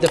The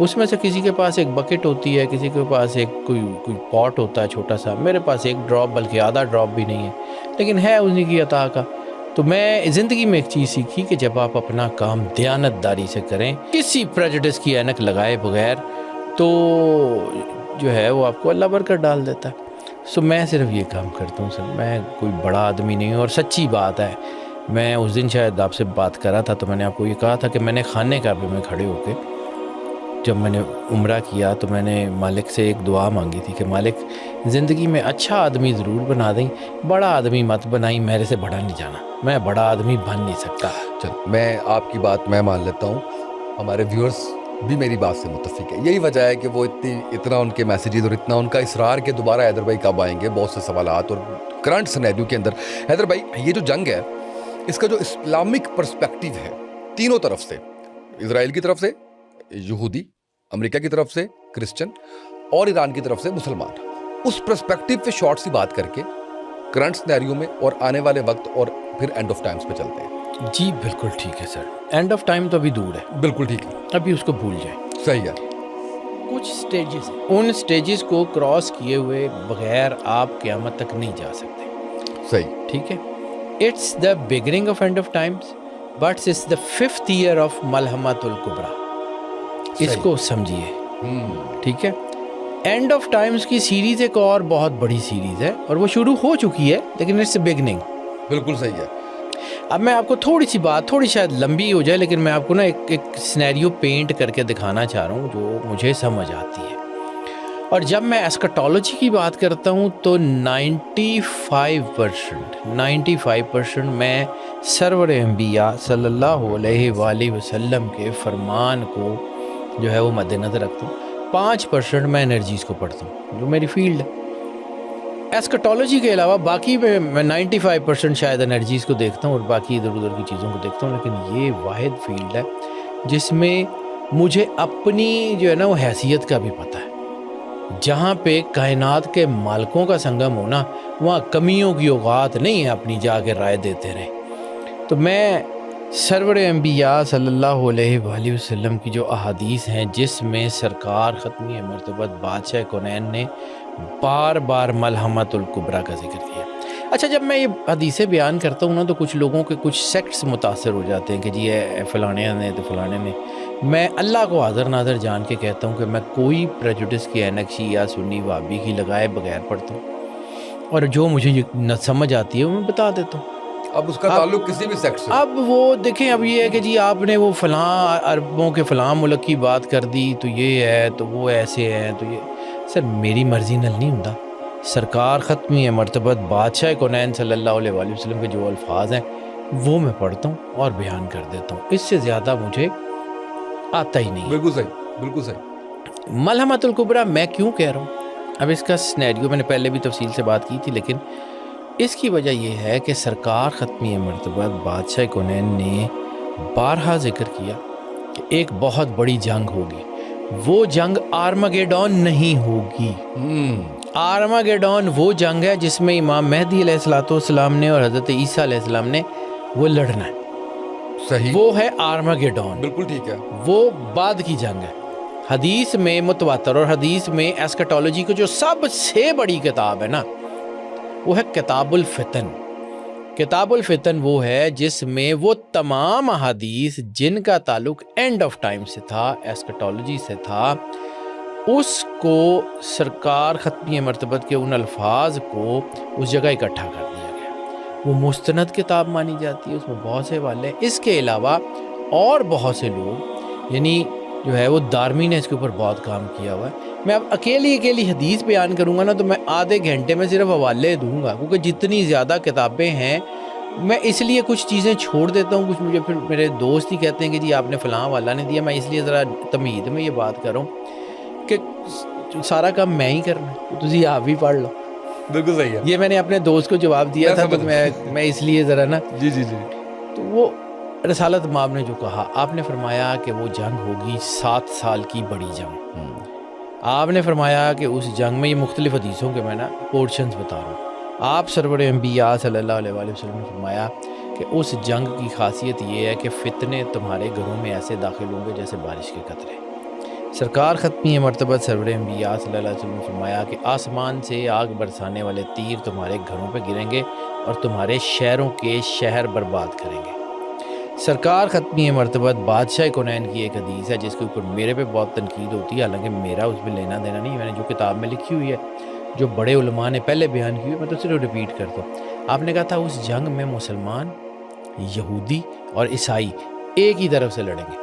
اس میں سے کسی کے پاس ایک بکٹ ہوتی ہے, کسی کے پاس ایک کوئی پاٹ ہوتا ہے چھوٹا سا, میرے پاس ایک ڈراپ بلکہ آدھا ڈراپ بھی نہیں ہے, لیکن ہے انہیں کی عطا کا. تو میں زندگی میں ایک چیز سیکھی کہ جب آپ اپنا کام دیانتداری سے کریں, کسی پریجوڈس کی اینک لگائے بغیر, تو جو ہے وہ آپ کو اللہ برکت ڈال دیتا ہے. سو میں صرف یہ کام کرتا ہوں سر, میں کوئی بڑا آدمی نہیں ہوں. اور سچی بات ہے, میں اس دن شاید آپ سے بات کر رہا تھا تو میں نے آپ کو یہ کہا تھا کہ میں نے خانے کعبے میں کھڑے ہو کے جب میں نے عمرہ کیا تو میں نے مالک سے ایک دعا مانگی تھی کہ مالک زندگی میں اچھا آدمی ضرور بنا دیں, بڑا آدمی مت بنائیں, میرے سے بڑا نہیں جانا, میں بڑا آدمی بن نہیں سکتا. چل میں آپ کی بات میں مان لیتا ہوں, ہمارے ویورز بھی میری بات سے متفق ہے. یہی وجہ ہے کہ وہ اتنا ان کے میسیجز اور اتنا ان کا اصرار کہ دوبارہ حیدر بھائی کب آئیں گے, بہت سے سوالات. اور کرنٹ سینیریو کے اندر حیدر بھائی یہ جو جنگ ہے اس کا جو اسلامک پرسپیکٹیو ہے تینوں طرف سے, اسرائیل کی طرف سے یہودی, امریکہ کی طرف سے کرسچن اور ایران کی طرف سے مسلمان, اس پرسپیکٹیو پہ شارٹ سی بات کر کے کرنٹ سینیریو میں اور آنے والے وقت اور پھر اینڈ آف ٹائمز پہ چلتے ہیں. جی بالکل ٹھیک ہے سر, اینڈ آف ٹائم تو ابھی دور ہے, بالکل ٹھیک ہے, ابھی اس کو بھول جائیں. صحیح ہے. کچھ سٹیجز ہیں, ان سٹیجز کو کراس کیے ہوئے بغیر آپ قیامت تک نہیں جا سکتے. صحیح, ٹھیک ہے. It's the beginning of end of times but it's the 5th year of ملحمۃ الکبریٰ. اس کو سمجھیے, ٹھیک ہے. اینڈ آف ٹائمز کی سیریز ایک اور بہت بڑی سیریز ہے اور وہ شروع ہو چکی ہے, لیکن اٹس اے بگننگ. بالکل صحیح ہے. اب میں آپ کو تھوڑی سی بات, تھوڑی شاید لمبی ہو جائے, لیکن میں آپ کو نا ایک سینیریو پینٹ کر کے دکھانا چاہ رہا ہوں جو مجھے سمجھ آتی ہے. اور جب میں ایسکٹالوجی کی بات کرتا ہوں تو 95% میں سرور انبیاء صلی اللہ علیہ وآلہ وسلم کے فرمان کو جو ہے وہ مد نظر رکھتا ہوں. 5% میں انرجیز کو پڑھتا ہوں جو میری فیلڈ ہے. ایسکٹالوجی کے علاوہ باقی میں 95% شاید انرجیز کو دیکھتا ہوں اور باقی ادھر ادھر کی چیزوں کو دیکھتا ہوں, لیکن یہ واحد فیلڈ ہے جس میں مجھے اپنی جو ہے نا وہ حیثیت کا بھی پتہ ہے. جہاں پہ کائنات کے مالکوں کا سنگم ہونا, وہاں کمیوں کی اوقات نہیں ہے اپنی جا کے رائے دیتے رہے. تو میں سرور انبیاء صلی اللہ علیہ وآلہ وسلم کی جو احادیث ہیں جس میں سرکار ختمی مرتبت بادشاہ کونین نے بار بار ملحمۃ الکبریٰ کا ذکر کیا. اچھا, جب میں یہ حدیثیں بیان کرتا ہوں نا تو کچھ لوگوں کے کچھ سیکٹس متاثر ہو جاتے ہیں کہ جی فلانے نے تو فلانے نے. میں اللہ کو حاضر ناظر جان کے کہتا ہوں کہ میں کوئی پریجوڈس کی اینک شیعہ سنی وہابی کی لگائے بغیر پڑھتا ہوں, اور جو مجھے نہ سمجھ آتی ہے وہ میں بتا دیتا ہوں. اب اس کا تعلق کسی بھی سیکٹ سے, اب وہ دیکھیں, اب یہ ہے کہ جی آپ نے وہ فلاں عربوں کے فلاں ملک کی بات کر دی تو یہ ہے تو وہ ایسے ہیں تو یہ, سر میری مرضی نل نہیں ہوں. سرکار ختمی مرتبت بادشاہ کونین صلی اللہ علیہ وآلہ وسلم کے جو الفاظ ہیں وہ میں پڑھتا ہوں اور بیان کر دیتا ہوں, اس سے زیادہ مجھے آتا ہی نہیں. بالکل صحیح, بالکل صحیح. ملحمۃ الکبریٰ میں کیوں کہہ رہا ہوں, اب اس کا سینیریو میں نے پہلے بھی تفصیل سے بات کی تھی, لیکن اس کی وجہ یہ ہے کہ سرکار ختمی مرتبت بادشاہ کونین نے بارہا ذکر کیا کہ ایک بہت بڑی جنگ ہوگی. وہ جنگ آرمگیڈون نہیں ہوگی. آرمگیڈون وہ جنگ ہے جس میں امام مہدی علیہ السلام نے اور حضرت عیسیٰ علیہ السلام نے وہ لڑنا ہے. صحیح, وہ ہے آرمگیڈون. بالکل ٹھیک ہے. وہ بعد کی جنگ ہے. حدیث میں متواتر اور حدیث میں ایسکٹالوجی کو جو سب سے بڑی کتاب ہے نا وہ ہے کتاب الفتن. کتاب الفتن وہ ہے جس میں وہ تمام احادیث جن کا تعلق اینڈ آف ٹائم سے تھا, ایسکٹالوجی سے تھا, اس کو سرکار ختمی مرتبت کے ان الفاظ کو اس جگہ اکٹھا کر دیا گیا. وہ مستند کتاب مانی جاتی ہے, اس میں بہت سے حوالے ہیں. اس کے علاوہ اور بہت سے لوگ, یعنی جو ہے وہ دارمی نے اس کے اوپر بہت کام کیا ہوا ہے. میں اب اکیلی حدیث بیان کروں گا نا تو میں آدھے گھنٹے میں صرف حوالے دوں گا, کیونکہ جتنی زیادہ کتابیں ہیں میں اس لیے کچھ چیزیں چھوڑ دیتا ہوں. کچھ مجھے پھر میرے دوست ہی کہتے ہیں کہ جی آپ نے فلاں والا نے دیا. میں اس لیے ذرا تمہید میں یہ بات کر رہا ہوں کہ سارا کام میں ہی کرنا ہے, تجھے آپ بھی پڑھ لو. بالکل صحیح ہے. یہ میں نے اپنے دوست کو جواب دیا تھا, تو میں اس لیے ذرا نا جی تو وہ رسالت مآب نے جو کہا, آپ نے فرمایا کہ وہ جنگ ہوگی 7 سال کی بڑی جنگ. آپ نے فرمایا کہ اس جنگ میں, یہ مختلف حدیثوں کے میں نا پورشنز بتا رہا ہوں, آپ سرور انبیاء صلی اللہ علیہ وآلہ وسلم نے فرمایا کہ اس جنگ کی خاصیت یہ ہے کہ فتنے تمہارے گھروں میں ایسے داخل ہوں گے جیسے بارش کے قطرے. سرکار ختمی مرتبت سرور انبیاء صلی اللہ علیہ وسلم نے فرمایا کہ آسمان سے آگ برسانے والے تیر تمہارے گھروں پہ گریں گے اور تمہارے شہروں کے شہر برباد کریں گے۔ سرکار ختمی مرتبت بادشاہ کونین کی ایک حدیث ہے جس کے اوپر میرے پہ بہت تنقید ہوتی ہے، حالانکہ میرا اس میں لینا دینا نہیں، میں نے جو کتاب میں لکھی ہوئی ہے، جو بڑے علماء نے پہلے بیان کی ہوئی، میں تو صرف ریپیٹ کرتا ہوں۔ آپ نے کہا تھا اس جنگ میں مسلمان، یہودی اور عیسائی ایک ہی طرف سے لڑیں گے،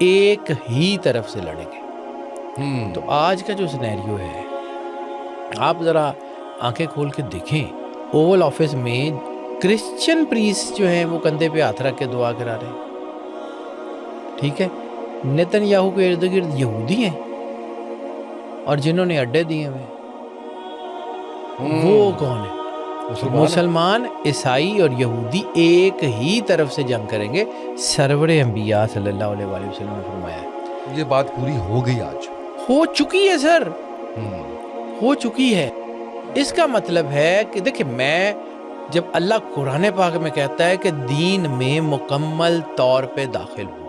ایک ہی طرف سے لڑیں گے۔ تو آج کا جو سینیریو ہے، آپ ذرا آنکھیں کھول کے دیکھیں، اوول آفس میں کرسچن پریسٹ جو ہیں وہ کندھے پہ ہاتھ رکھ کے دعا کرا رہے ہیں، ٹھیک ہے۔ نیتن یاہو کے ارد گرد یہودی ہیں اور جنہوں نے اڈے دیے ہوئے وہ کون ہے؟ مسلمان، عیسائی اور یہودی ایک ہی طرف سے جنگ کریں گے، سرور انبیاء صلی اللہ علیہ وآلہ وسلم نے فرمایا ہے۔ یہ بات پوری ہو گئی، آج ہو چکی ہے سر، ہو چکی ہے۔ اس کا مطلب ہے کہ دیکھیں، میں جب اللہ قرآن پاک میں کہتا ہے کہ دین میں مکمل طور پہ داخل ہو،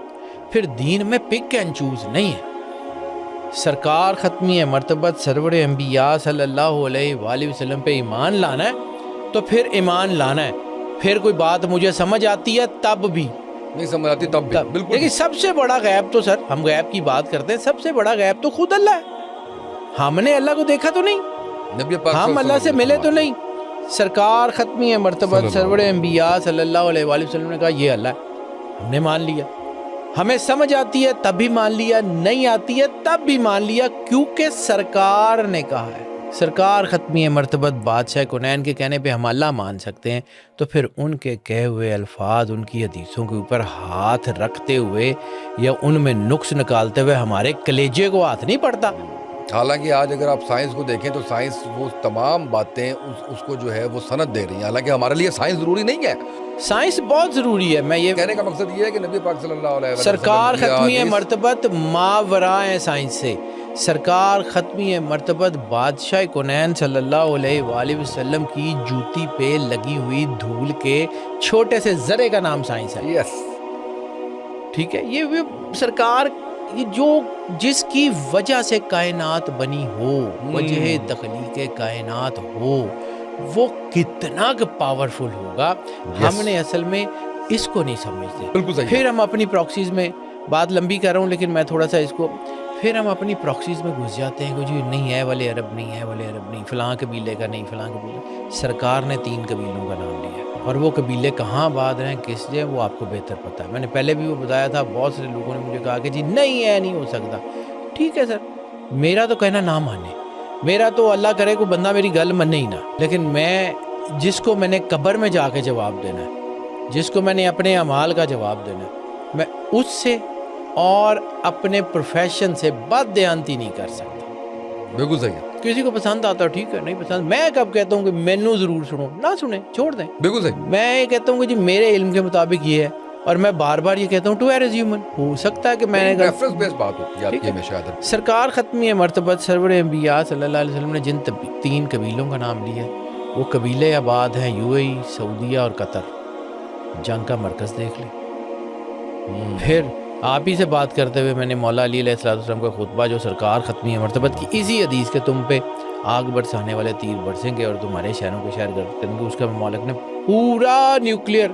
پھر دین میں پک اینڈ چوز نہیں ہے۔ سرکار ختمی مرتبت سرور انبیاء صلی اللہ علیہ وآلہ وسلم پہ ایمان لانا ہے تو پھر ایمان لانا ہے، پھر کوئی بات مجھے سمجھ آتی ہے تب بھی نہیں سمجھ آتی تب بھی، بالکل۔ لیکن سب سے بڑا غیب تو سر، ہم غیب کی بات کرتے ہیں، سب سے بڑا غیب تو خود اللہ ہے۔ ہم نے اللہ کو دیکھا تو نہیں، نبی پاک ہم اللہ سے ملے تو نہیں۔ سرکار ختمی مرتبت سرور انبیاء صلی اللہ علیہ وآلہ وسلم نے کہا یہ اللہ ہے، ہم نے مان لیا۔ ہمیں سمجھ آتی ہے تب بھی مان لیا، نہیں آتی ہے تب بھی مان لیا، کیونکہ سرکار نے کہا ہے۔ سرکار ختمی مرتبت بادشاہ کونین کے کہنے پہ ہم اللہ مان سکتے ہیں، تو پھر ان کے کہے ہوئے الفاظ، ان کی حدیثوں کے اوپر ہاتھ رکھتے ہوئے یا ان میں نقص نکالتے ہوئے ہمارے کلیجے کو ہاتھ نہیں پڑتا۔ حالانکہ آج اگر آپ سائنس کو دیکھیں تو سائنس وہ تمام باتیں اس کو جو ہے وہ سند دے رہی ہیں، حالانکہ ہمارے لیے سائنس ضروری نہیں ہے۔ سائنس بہت ضروری ہے، میں یہ کہنے کا مقصد یہ ہے کہ نبی پاک صلی اللہ علیہ وسلم سرکار ختمی مرتبت ماورائے سائنس سے، سرکار ختمی مرتبت بادشاہ کونین صلی اللہ علیہ وآلہ وسلم کی جوتی پہ لگی ہوئی دھول کے چھوٹے سے ذرے کا نام سائنس ہے، یس، ٹھیک ہے۔ یہ سرکار، یہ جو جس کی وجہ سے کائنات بنی ہو، وجہ تخلیق کائنات ہو، وہ کتنا پاورفل ہوگا، ہم نے اصل میں اس کو نہیں سمجھتے۔ بالکل صحیح۔ پھر ہم اپنی پراکسیز میں، بات لمبی کر رہا ہوں لیکن میں تھوڑا سا اس کو، پھر ہم اپنی پراکسیز میں گھس جاتے ہیں کہ جی نہیں ہے والے عرب نہیں ہے، والے عرب نہیں، فلاں قبیلے کا نہیں، فلاں قبیلے۔ سرکار نے 3 قبیلوں کا نام لیا، اور وہ قبیلے کہاں آباد ہیں، کس جگہ، وہ آپ کو بہتر پتہ ہے۔ میں نے پہلے بھی وہ بتایا تھا، بہت سارے لوگوں نے مجھے کہا کہ جی نہیں ہے، نہیں ہو سکتا۔ ٹھیک ہے سر، میرا تو کہنا نہ مانے، میرا تو اللہ کرے کوئی بندہ میری گل منے ہی نہ، لیکن میں جس کو میں نے قبر میں جا کے جواب دینا ہے، جس کو میں نے اپنے اعمال کا جواب دینا ہے، میں اس سے اور اپنے پروفیشن سے بد دیانتی نہیں کر سکتا۔ بالکل صحیح ہے۔ کسی کو پسند آتا ہے ٹھیک ہے، نہیں پسند، میں کب کہتا ہوں کہ مینوں ضرور سنو، نہ سنیں، چھوڑ دیں۔ بالکل صحیح۔ میں یہ کہتا ہوں کہ جی میرے علم کے مطابق یہ ہے، اور میں بار بار یہ کہتا ہوں ٹو ایئر از ہیومن، ہو سکتا ہے کہ میں نے ریفرنس بیس بات ہوتی ہے آپ کی ہمیشہ ادھر۔ سرکار ختمی مرتبت سرور انبیاء صلی اللہ علیہ وسلم نے جن 3 قبیلوں کا نام لیا، وہ قبیلے آباد ہیں UAE، سعودیہ اور قطر۔ جنگ کا مرکز دیکھ لیں۔ پھر آپ ہی سے بات کرتے ہوئے میں نے مولا علی علیہ السلام کا خطبہ، جو سرکار ختمی مرتبت کی اسی حدیث کے تم پہ آگ برسانے والے تیر برسیں گے اور تمہارے شہروں کے شہر گرد کریں گے، اس کا مالک نے پورا نیوکلیئر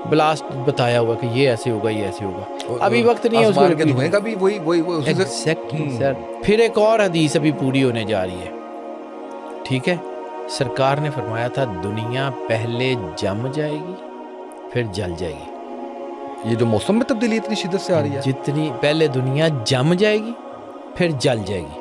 بلاسٹ بتایا ہوا کہ یہ ایسے ہوگا، یہ ایسے ہوگا۔ ابھی وقت نہیں ہے اس کو آسمان کے دھوئیں کا بھی وہی ایگزیکٹلی سر۔ پھر ایک اور حدیث ابھی پوری ہونے جا رہی ہے، ٹھیک ہے۔ سرکار نے فرمایا تھا دنیا پہلے جم جائے گی پھر جل جائے گی۔ یہ جو موسم میں تبدیلی اتنی شدت سے آ رہی ہے، جتنی پہلے دنیا جم جائے گی پھر جل جائے گی،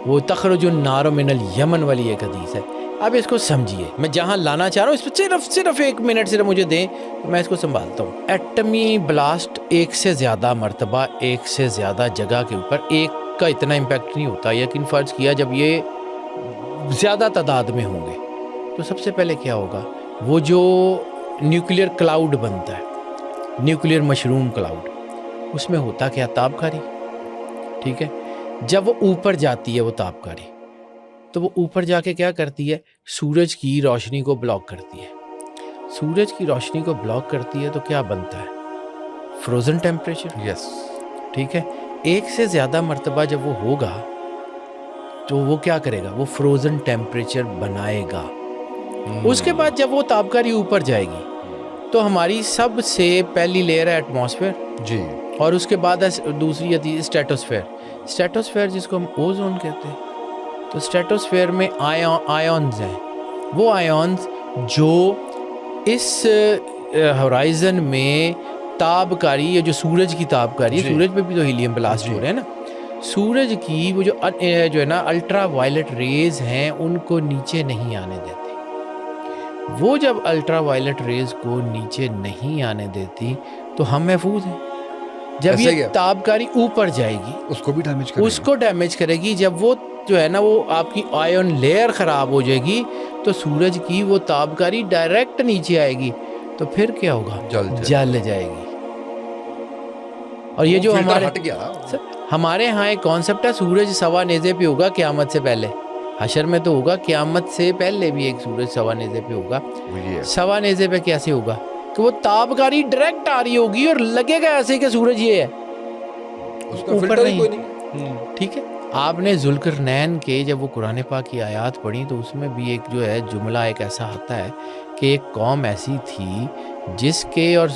وہ تخرج النار من الیمن والی ایک حدیث ہے۔ اب اس کو سمجھیے، میں جہاں لانا چاہ رہا ہوں، اس پہ صرف 1 منٹ صرف مجھے دیں تو میں اس کو سنبھالتا ہوں۔ ایٹمی بلاسٹ 1 سے زیادہ مرتبہ 1 سے زیادہ جگہ کے اوپر، ایک کا اتنا امپیکٹ نہیں ہوتا، یقین فرض کیا جب یہ زیادہ تعداد میں ہوں گے تو سب سے پہلے کیا ہوگا، وہ جو نیوکلیئر کلاؤڈ بنتا ہے، نیوکلیئر مشروم کلاؤڈ، اس میں ہوتا کیا، تابکاری، ٹھیک ہے۔ جب وہ اوپر جاتی ہے وہ تابکاری، تو وہ اوپر جا کے کیا کرتی ہے، سورج کی روشنی کو بلاک کرتی ہے۔ سورج کی روشنی کو بلاک کرتی ہے تو کیا بنتا ہے، فروزن ٹیمپریچر، یس، ٹھیک ہے۔ ایک سے زیادہ مرتبہ جب وہ ہوگا تو وہ کیا کرے گا, وہ فروزن ٹیمپریچر بنائے گا. اس کے بعد جب وہ تابکاری اوپر جائے گی تو ہماری سب سے پہلی لیئر ہے ایٹماسفیئر جی, اور اس کے بعد دوسری آتی ہے اسٹریٹوسفیئر. اسٹریٹوسفیئر جس کو ہم اوزون کہتے ہیں. تو اسٹریٹوسفیئر میں آئونز ہیں, وہ آئونز جو اس ہورائزن میں تابکاری, یا جو سورج کی تابکاری ہے, سورج پہ بھی تو ہیلیم بلاسٹ ہو رہے ہیں نا, سورج کی وہ جو ہے نا الٹرا وائلٹ ریز ہیں ان کو نیچے نہیں آنے دیتے. وہ جب الٹرا وائلٹ ریز کو نیچے نہیں آنے دیتی تو ہم محفوظ ہیں. جب یہ تابکاری اوپر جائے گی اس کو بھی ڈیمیج کرے گی. جب وہ جو ہے نا وہ آپ کی آئن لیئر خراب ہو جائے گی تو سورج کی وہ تابکاری ڈائریکٹ نیچے آئے گی, تو پھر کیا ہوگا, جل جائے گی. اور یہ جو ہمارے ہاں ایک کانسیپٹ ہے, سورج سوا نیزے پہ ہوگا قیامت سے پہلے. حشر میں تو ہوگا, قیامت سے پہلے بھی ایک سورج سوا نیزے پہ ہوگا. سوا نیزے پہ کیسے ہوگا کہ وہ تابکاری ڈائریکٹ آ رہی ہوگی اور لگے گا ایسے کہ سورج یہ ہے, اوپر نہیں. ٹھیک ہے, آپ نے ذوالقرنین کے جب وہ قرآن پاک کی آیات پڑھی تو اس میں بھی ایک جو ہے جملہ ایک ایسا آتا ہے کہ ایک قوم ایسی تھی جس کے اور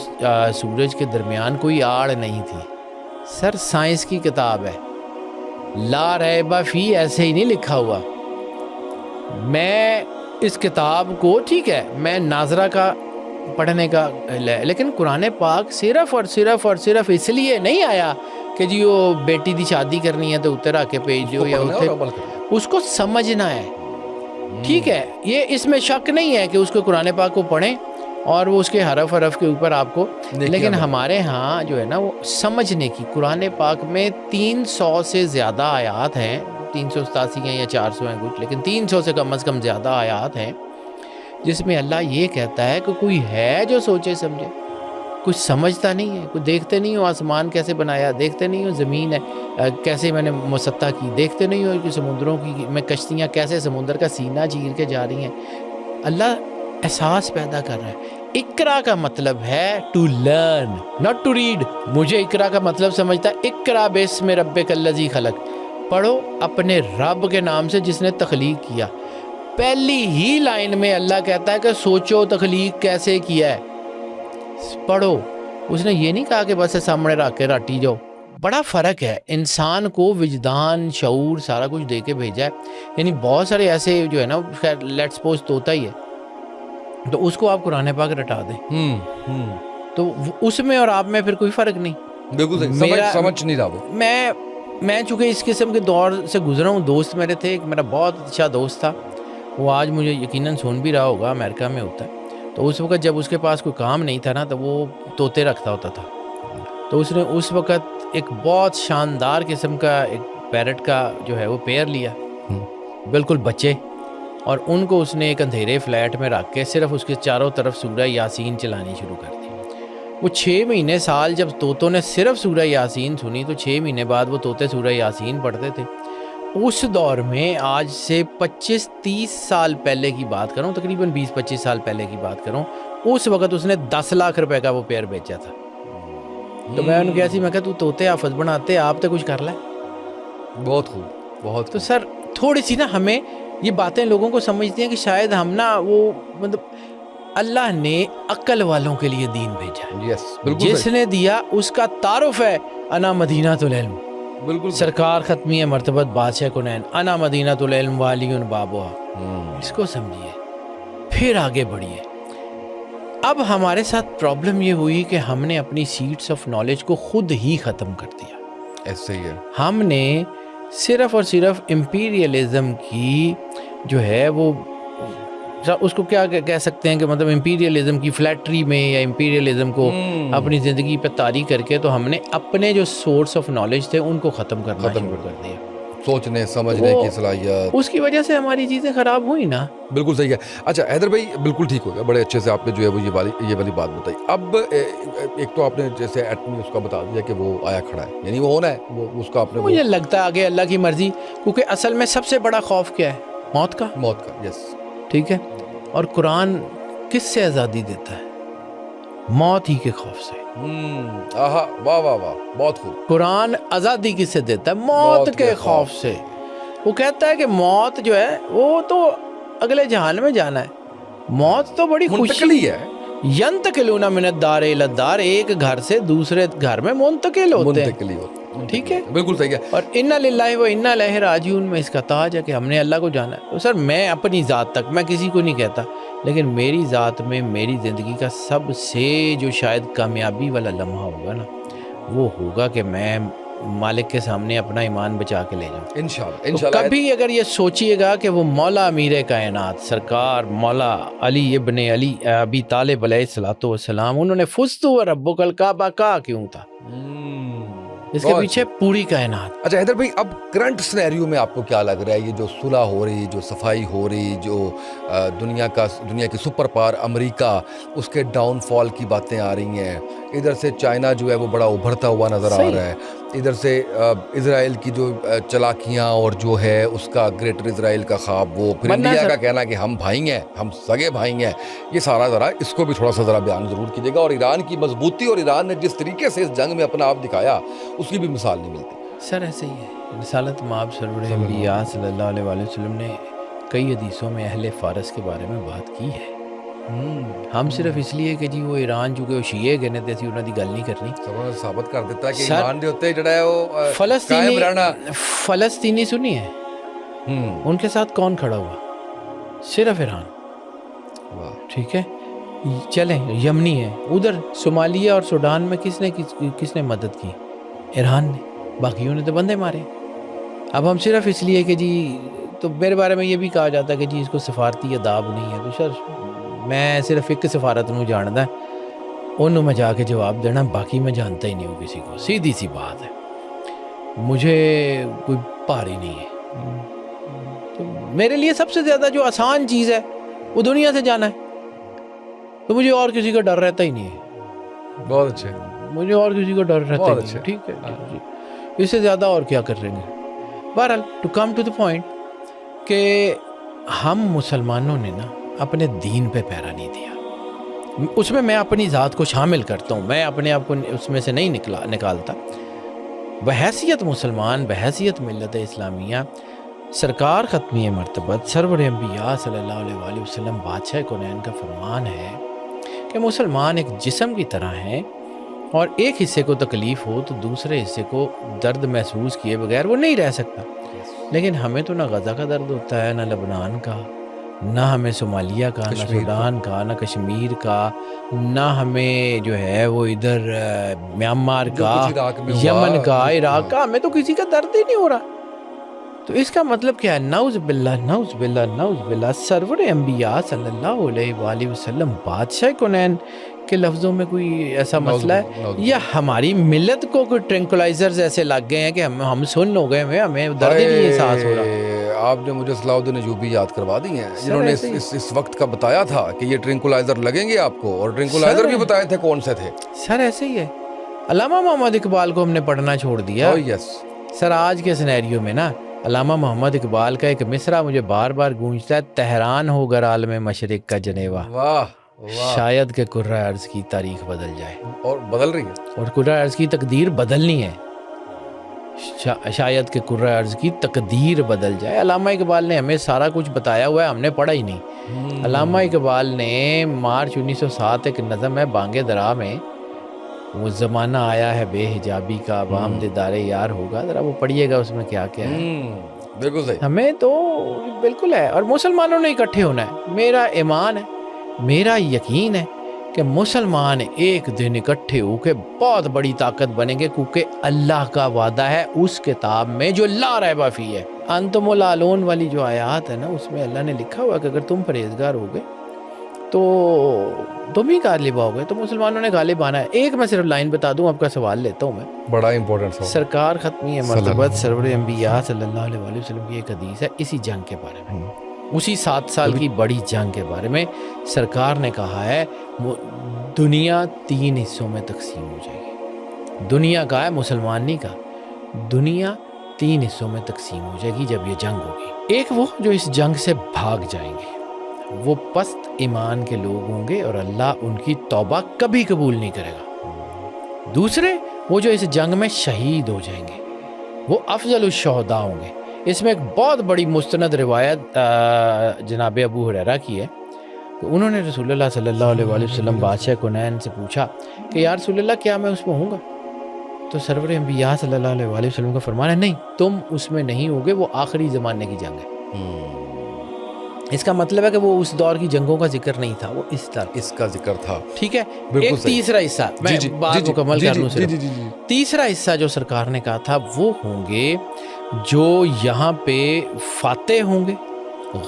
سورج کے درمیان کوئی آڑ نہیں تھی. سر سائنس کی کتاب ہے, لا ریب فی ایسے ہی نہیں لکھا ہوا. میں اس کتاب کو, ٹھیک ہے, میں ناظرہ کا پڑھنے کا, لیکن قرآن پاک صرف اور صرف اس لیے نہیں آیا کہ جی وہ بیٹی دی شادی کرنی ہے تو اتر آ کے بھیج دو, یا اس کو سمجھنا ہے. ٹھیک ہے, یہ اس میں شک نہیں ہے کہ اس کو قرآن پاک کو پڑھیں اور وہ اس کے حرف کے اوپر آپ کو, لیکن ہمارے ہاں جو ہے نا وہ سمجھنے کی. قرآن پاک میں 300 سے زیادہ آیات ہیں, 387 ہیں یا 400 ہیں کچھ, لیکن 300 سے کم از کم زیادہ آیات ہیں جس میں اللہ یہ کہتا ہے کہ کوئی ہے جو سوچے سمجھے. کچھ سمجھتا نہیں ہے, کوئی دیکھتے نہیں ہو آسمان کیسے بنایا, دیکھتے نہیں ہو زمین ہے کیسے میں نے مسطح کی, دیکھتے نہیں ہو کہ سمندروں کی میں کشتیاں کیسے سمندر کا سینہ چیر کے جا رہی ہیں. اللہ احساس پیدا کر رہا ہے. اقرا کا مطلب ہے to learn, not to read. مجھے اقرا کا مطلب سمجھتا ہے اقرا باسم ربک الذی خلق, پڑھو اپنے رب کے نام سے جس نے تخلیق کیا. پہلی ہی لائن میں اللہ کہتا ہے کہ سوچو تخلیق کیسے کیا ہے, پڑھو. اس نے یہ نہیں کہا کہ بس سامنے رکھ کے راٹی جاؤ. بڑا فرق ہے. انسان کو وجدان, شعور, سارا کچھ دے کے بھیجا ہے. یعنی بہت سارے ایسے جو ہے نا, خیر لیٹس سپوز طوطا ہی ہے تو اس کو آپ قرآن پاک رٹا دیں تو اس میں اور آپ میں پھر کوئی فرق نہیں. بالکل سمجھ نہیں رہا. میں چونکہ اس قسم کے دور سے گزرا ہوں. دوست میرے تھے, ایک میرا بہت اچھا دوست تھا, وہ آج مجھے یقیناً سن بھی رہا ہوگا, امریکہ میں ہوتا ہے. تو اس وقت جب اس کے پاس کوئی کام نہیں تھا نا تو وہ طوطے رکھتا ہوتا تھا. تو اس نے اس وقت ایک بہت شاندار قسم کا ایک پیرٹ کا جو ہے وہ پیر لیا, بالکل بچے, اور ان کو اس نے ایک اندھیرے فلیٹ میں رکھ کے صرف اس کے چاروں طرف سورہ یاسین چلانی شروع کر دی. وہ 6 مہینے سال جب طوطوں نے صرف سورہ یاسین سنی تو 6 مہینے بعد وہ طوطے سورہ یاسین پڑھتے تھے. اس دور میں آج سے 25-30 سال پہلے کی بات کروں, تقریباً 20-25 سال پہلے کی بات کروں, اس وقت اس نے 10 لاکھ روپے کا وہ پیر بیچا تھا. تو میں انہوں کہا میں تو طوطے حافظ بناتے, آپ تو کچھ کر لیں. بہت خوب, بہت. تو سر تھوڑی سی نا ہمیں یہ باتیں لوگوں کو سمجھتی ہیں کہ شاید ہم نا وہ مطلب اللہ نے عقل والوں کے لیے دین بھیجا. جس نے دیا اس کا تعارف ہے انا مدینۃ العلم. بالکل سرکار ختمی مرتبت بادشاہ کنین, انا مدینۃ العلم والی بابوہا. اس کو سمجھیے, پھر آگے بڑھیے. اب ہمارے ساتھ پرابلم یہ ہوئی کہ ہم نے اپنی سیٹس آف نالج کو خود ہی ختم کر دیا. ایسے ہی ہے. ہم نے صرف اور صرف امپیریلزم کی جو ہے وہ اس کو کیا کہہ سکتے ہیں کہ مطلب امپیریلزم کی فلیٹری میں یا امپیریلزم کو اپنی زندگی پہ طاری کر کے تو ہم نے اپنے جو سورس آف نالج تھے ان کو ختم شروع کر دیا. سوچنے سمجھنے کی صلاحیت, اس کی وجہ سے ہماری چیزیں خراب ہوئی نا. بالکل صحیح ہے. اچھا حیدر بھائی, بالکل ٹھیک ہو گیا, بڑے اچھے سے آپ نے جو ہے وہ یہ والی بات بتائی. اب ایک تو آپ نے جیسے ایٹمی اس کا بتا دیا کہ وہ آیا کھڑا ہے, یعنی وہ ہونا ہے, وہ اس کا آپ نے, مجھے لگتا ہے آگے اللہ کی مرضی, کیونکہ اصل میں سب سے بڑا خوف کیا ہے, موت کا. یس, ٹھیک ہے. اور قرآن کس سے آزادی دیتا ہے؟ موت ہی کے خوف سے. آہا واہ واہ واہ بہت خوب. قرآن آزادی کس سے دیتا ہے؟ موت کے خوف سے. وہ کہتا ہے کہ موت جو ہے وہ تو اگلے جہان میں جانا ہے. موت تو بڑی منتقلی ہے. ینتقلون من الدار الی الدار، ایک گھر سے دوسرے گھر میں منتقل ہوتے ہیں. منتقلی ہوتی ہے. ٹھیک ہے، بالکل صحیح ہے. اور انا للہ و انا الیہ راجعون میں اس کا تاج ہے کہ ہم نے اللہ کو جانا ہے. تو سر میں اپنی ذات تک، میں کسی کو نہیں کہتا، لیکن میری ذات میں میری زندگی کا سب سے جو شاید کامیابی والا لمحہ ہوگا نا، وہ ہوگا کہ میں مالک کے سامنے اپنا ایمان بچا کے لے جاؤں انشاءاللہ تو انشاءاللہ. کبھی اگر یہ سوچئے گا کہ وہ مولا امیر کائنات سرکار مولا علی ابن علی ابی طالب علیہ الصلوۃ والسلام، انہوں نے فزت وربک الکعبہ کہا کیوں تھا؟ اس کے پیچھے پوری کائنات. اچھا حیدر بھائی، اب کرنٹ سنیریو میں آپ کو کیا لگ رہا ہے؟ یہ جو صلح ہو رہی، جو صفائی ہو رہی، جو دنیا کی سپر پاور امریکہ، اس کے ڈاؤن فال کی باتیں آ رہی ہیں. ادھر سے چائنا جو ہے وہ بڑا ابھرتا ہوا نظر آ رہا ہے. ادھر سے اسرائیل کی جو چلاکیاں اور جو ہے اس کا گریٹر اسرائیل کا خواب، وہ پھر انڈیا کا کہنا کہ ہم بھائی ہیں، ہم سگے بھائی ہیں. یہ سارا ذرا اس کو بھی تھوڑا سا ذرا بیان ضرور کیجیے گا. اور ایران کی مضبوطی اور ایران نے جس طریقے سے اس جنگ میں اپنا آپ دکھایا، اس کی بھی مثال نہیں ملتی. سر ایسے ہی ہے. رسالت مآب سرور انبیاء صلی اللہ علیہ وآلہ وسلم نے کئی حدیثوں میں اہل فارس کے بارے میں بات کی ہے. ہم صرف اس لیے کہ جی وہ ایران چونکہ وہ شیعہ گنے تے سی انہوں دی گل نہیں کرنی. ثابت کر دیتا ہے کہ ایران دے ہوتے جڑا ہے وہ قائم رہنا. فلسطینی سنی ہے، ان کے ساتھ کون کھڑا ہوا؟ صرف ایران. ٹھیک ہے، چلیں یمنی ہے، ادھر صومالیہ اور سوڈان میں کس نے مدد کی؟ ایران نے. باقیوں نے تو بندے مارے. اب ہم صرف اس لیے کہ جی، تو میرے بارے میں یہ بھی کہا جاتا ہے کہ جی اس کو سفارتی اداب نہیں ہے. تو سر میں صرف ایک سفارت نوں جاندا، انہوں میں جا کے جواب دینا، باقی میں جانتا ہی نہیں ہوں کسی کو. سیدھی سی بات ہے، مجھے کوئی پاری نہیں ہے. تو میرے لیے سب سے زیادہ جو آسان چیز ہے وہ دنیا سے جانا ہے. تو مجھے اور کسی کا ڈر رہتا ہی نہیں ہے. بہت اچھے. مجھے اور کسی کا ڈر رہتا ہی نہیں ہے. ٹھیک ہے جی، اس سے زیادہ اور کیا کر رہیں گے. بہرحال to come to the point کہ ہم مسلمانوں نے نا اپنے دین پہ پیرا نہیں دیا. اس میں اپنی ذات کو شامل کرتا ہوں، میں اپنے آپ کو اس میں سے نہیں نکالتا. بحیثیت مسلمان، بحیثیت ملت اسلامیہ، سرکار ختمی مرتبت سرور انبیاء صلی اللہ علیہ وآلہ وسلم بادشاہ کونین کا فرمان ہے کہ مسلمان ایک جسم کی طرح ہیں، اور ایک حصے کو تکلیف ہو تو دوسرے حصے کو درد محسوس کیے بغیر وہ نہیں رہ سکتا. لیکن ہمیں تو نہ غزہ کا درد ہوتا ہے، نہ لبنان کا، نہ ہمیں صومالیہ کا، نہ سوڈان کا، نہ کشمیر کا، نہ ہمیں جو ہے وہ ادھر میانمار کا، یمن کا، عراق کا. ہمیں تو کسی کا درد ہی نہیں ہو رہا. تو اس کا مطلب کیا ہے؟ نعوذ باللہ نعوذ باللہ نعوذ باللہ. سرور انبیاء صلی اللہ علیہ وآلہ وسلم بادشاہ کونین کے لفظوں میں کوئی ایسا مسئلہ ہے، یا ہماری ملت کو کوئی ٹرنکولائزرز ایسے لگ گئے ہیں کہ ہم سن ہو گئے ہیں، ہمیں درد ہی نہیں احساس ہو رہا؟ آپ نے مجھے صلاح الدین ایوبی یاد کروا دی ہیں، جنہوں نے اس وقت کا بتایا تھا کہ یہ ٹرنکولائزر لگیں گے آپ کو، اور ٹرنکولائزر بھی بتائے تھے کون سے تھے. سر ایسے ہی ہے. علامہ محمد اقبال کو ہم نے پڑھنا چھوڑ دیا. سر آج کے سینیریو میں نا علامہ محمد اقبال کا ایک مصرع مجھے بار بار گونجتا ہے: تہران ہو گر عالم مشرق کا جنیوا، شاید کہ کرۂ ارض کی تاریخ بدل جائے. اور بدل رہی ہے، اور کرۂ ارض کی تقدیر بدلنی ہے. شاید کہ کرۂ ارض کی تقدیر بدل جائے. علامہ اقبال نے ہمیں سارا کچھ بتایا ہوا ہے، ہم نے پڑھا ہی نہیں. علامہ اقبال نے مارچ 1907 ایک نظم ہے بانگ درا میں، وہ زمانہ آیا ہے بے حجابی کا، عوام دیدار یار ہوگا. ذرا وہ پڑھیے گا، اس میں کیا کیا ہے. بالکل صحیح. ہمیں تو بالکل ہے، اور مسلمانوں نے اکٹھے ہونا ہے. میرا ایمان ہے، میرا یقین ہے کہ مسلمان ایک دن اکٹھے ہو کے بہت بڑی طاقت بنیں گے، کیونکہ اللہ کا وعدہ ہے اس کتاب میں جو لا ریب فیہ ہے. انتم العالون والی جو آیات ہے نا، اس میں اللہ نے لکھا ہوا کہ اگر تم پرہیزگار ہو گئے تو تم ہی غالب ہو گئے. تو مسلمانوں نے غالب آنا ہے. ایک میں صرف لائن بتا دوں، آپ کا سوال لیتا ہوں میں، بڑا امپورٹنٹ سوال. سرکار ختمی مرتبت سرور انبیاء صلی اللہ علیہ وآلہ وسلم کی ایک حدیث ہے اسی جنگ کے بارے میں، اسی 7 سال کی بڑی جنگ کے بارے میں. سرکار نے کہا ہے دنیا 3 حصوں میں تقسیم ہو جائے گی. دنیا کا ہے، مسلمان نہیں کا. دنیا 3 حصوں میں تقسیم ہو جائے گی جب یہ جنگ ہوگی. ایک وہ جو اس جنگ سے بھاگ جائیں گے، وہ پست ایمان کے لوگ ہوں گے اور اللہ ان کی توبہ کبھی قبول نہیں کرے گا. دوسرے وہ جو اس جنگ میں شہید ہو جائیں گے وہ افضل الشہداء ہوں گے. اس میں ایک بہت بڑی مستند روایت جناب ابو ہریرہ کی ہے. تو انہوں نے رسول اللہ صلی اللہ علیہ وآلہ وسلم بادشاہ کنین سے پوچھا کہ یا رسول اللہ کیا میں اس میں ہوں گا؟ تو سرور انبیاء صلی اللہ علیہ وآلہ وسلم کا فرمان ہے نہیں، تم اس میں نہیں ہوگے، وہ آخری زمانے کی جنگ ہے. اس کا مطلب ہے کہ وہ اس دور کی جنگوں کا ذکر نہیں تھا، وہ اس کا ذکر تھا. ٹھیک ہے. ایک تیسرا حصہ میں بات مکمل کر لوں. تیسرا حصہ جو سرکار نے کہا تھا وہ ہوں گے جو یہاں پہ فاتح ہوں گے،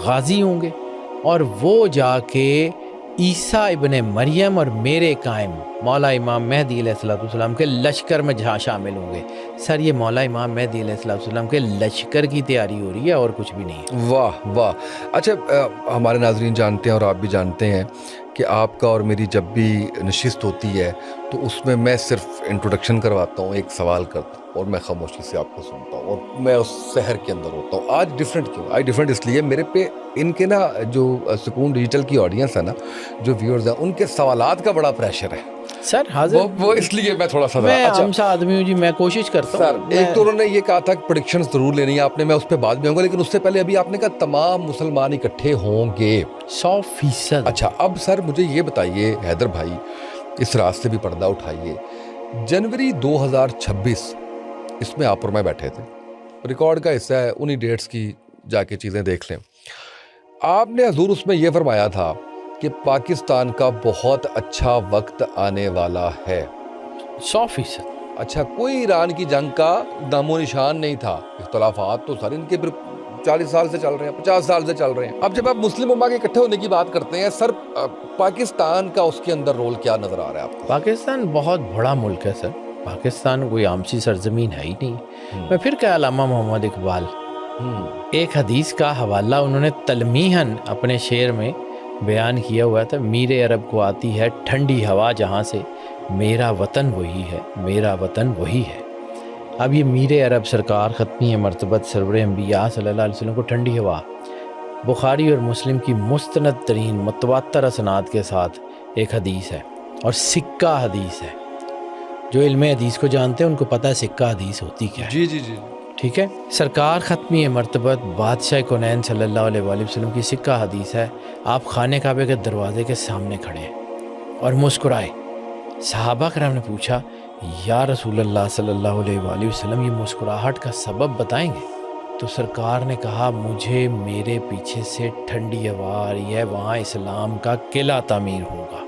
غازی ہوں گے، اور وہ جا کے عیسیٰ ابن مریم اور میرے قائم مولا امام مہدی علیہ السلام کے لشکر میں جہاں شامل ہوں گے. سر یہ مولا امام مہدی علیہ السلام کے لشکر کی تیاری ہو رہی ہے اور کچھ بھی نہیں ہے. واہ واہ. اچھا ہمارے ناظرین جانتے ہیں اور آپ بھی جانتے ہیں کہ آپ کا اور میری جب بھی نشست ہوتی ہے تو اس میں صرف انٹروڈکشن کرواتا ہوں، ایک سوال کرتا ہوں اور میں خاموشی سے آپ کو سنتا ہوں اور میں اس سحر کے اندر ہوتا ہوں. آج ڈیفرنٹ کیوں؟ آج ڈیفرنٹ اس لیے میرے پہ ان کے نا جو سکون ڈیجیٹل کی آڈینس ہے نا، جو ویورز ہیں، ان کے سوالات کا بڑا پریشر ہے سر. حاضر وہ اس لیے میں تھوڑا سا میں عام سا آدمی ہوں جی، میں کوشش کرتا ہوں. سر ایک تو انہوں نے یہ کہا تھا کہ پریڈکشن ضرور لینی ہے آپ نے، میں اس پہ بعد میں آؤں گا، لیکن اس سے پہلے ابھی آپ نے کہا تمام مسلمان اکٹھے ہوں گے 100%. اچھا اب سر مجھے یہ بتائیے حیدر بھائی، اس راستے بھی پردہ اٹھائیے، جنوری 2026 اس میں آپ اور میں بیٹھے تھے، ریکارڈ کا حصہ ہے، انہی ڈیٹس کی جا کے چیزیں دیکھ لیں. آپ نے حضور اس میں یہ فرمایا تھا کہ پاکستان کا بہت اچھا وقت آنے والا ہے. 100%. اچھا کوئی ایران کی جنگ کا نام و نشان نہیں تھا. اختلافات تو سر ان کے 40 سال سے چل رہے ہیں، 50 سال سے چل رہے ہیں. اب جب آپ مسلم امہ کے اکٹھے ہونے کی بات کرتے ہیں سر، پاکستان کا اس کے اندر رول کیا نظر آ رہا ہے آپ کو؟ پاکستان بہت بڑا ملک ہے سر. پاکستان کوئی عام سی سرزمین ہے ہی نہیں. میں پھر کیا علامہ محمد اقبال ایک حدیث کا حوالہ انہوں نے تلمیحاً اپنے شعر میں بیان کیا ہوا تھا، میرے عرب کو آتی ہے ٹھنڈی ہوا جہاں سے، میرا وطن وہی ہے، میرا وطن وہی ہے. اب یہ میر عرب سرکار ختمی مرتبت سرور انبیاء صلی اللہ علیہ وسلم کو ٹھنڈی ہوا، بخاری اور مسلم کی مستند ترین متواتر اسناد کے ساتھ ایک حدیث ہے اور سکہ حدیث ہے. جو علم حدیث کو جانتے ہیں ان کو پتہ ہے سکہ حدیث ہوتی کیا ہے. جی جی جی ٹھیک ہے. سرکار ختمی مرتبت بادشاہ کونین صلی اللہ علیہ وآلہ وسلم کی سکہ حدیث ہے. آپ خانہ کعبہ کے دروازے کے سامنے کھڑے ہیں اور مسکرائے. صحابہ کرام نے پوچھا یا رسول اللہ صلی اللہ علیہ وآلہ وسلم یہ مسکراہٹ کا سبب بتائیں گے؟ تو سرکار نے کہا مجھے میرے پیچھے سے ٹھنڈی ہوا آ رہی ہے، وہاں اسلام کا قلعہ تعمیر ہوگا.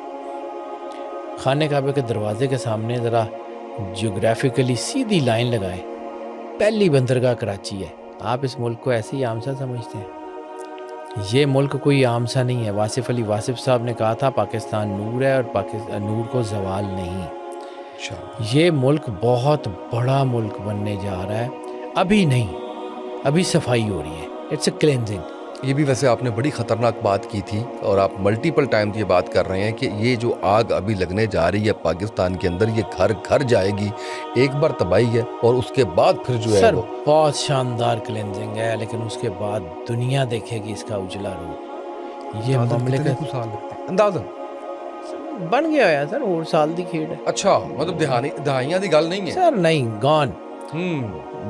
خانہ کعبہ کے دروازے کے سامنے ذرا جغرافیکلی سیدھی لائن لگائے، پہلی بندرگاہ کراچی ہے. آپ اس ملک کو ایسے ہی عام سا سمجھتے ہیں؟ یہ ملک کوئی عام سا نہیں ہے. واصف علی واصف صاحب نے کہا تھا پاکستان نور ہے اور نور کو زوال نہیں. یہ ملک بہت بڑا ملک بننے جا رہا ہے. ابھی نہیں، ابھی صفائی ہو رہی ہے. It's a cleansing. یہ بھی ویسے آپ نے بڑی خطرناک بات کی تھی اور آپ ملٹیپل ٹائم یہ بات کر رہے ہیں کہ یہ جو آگ ابھی لگنے جا رہی ہے پاکستان کے اندر، یہ گھر گھر جائے گی، ایک بار تباہی ہے اور اس کے بعد پھر جو ہے سر بہت شاندار کلینزنگ ہے، لیکن اس کے بعد دنیا دیکھے گی اس کا اجلا روپ. یہ مملکت اندازہ بن گیا ہے سر، اور سال دی کھیڑ ہے. اچھا مطلب دہائیاں دی گل نہیں ہے سر. نہیں، گون.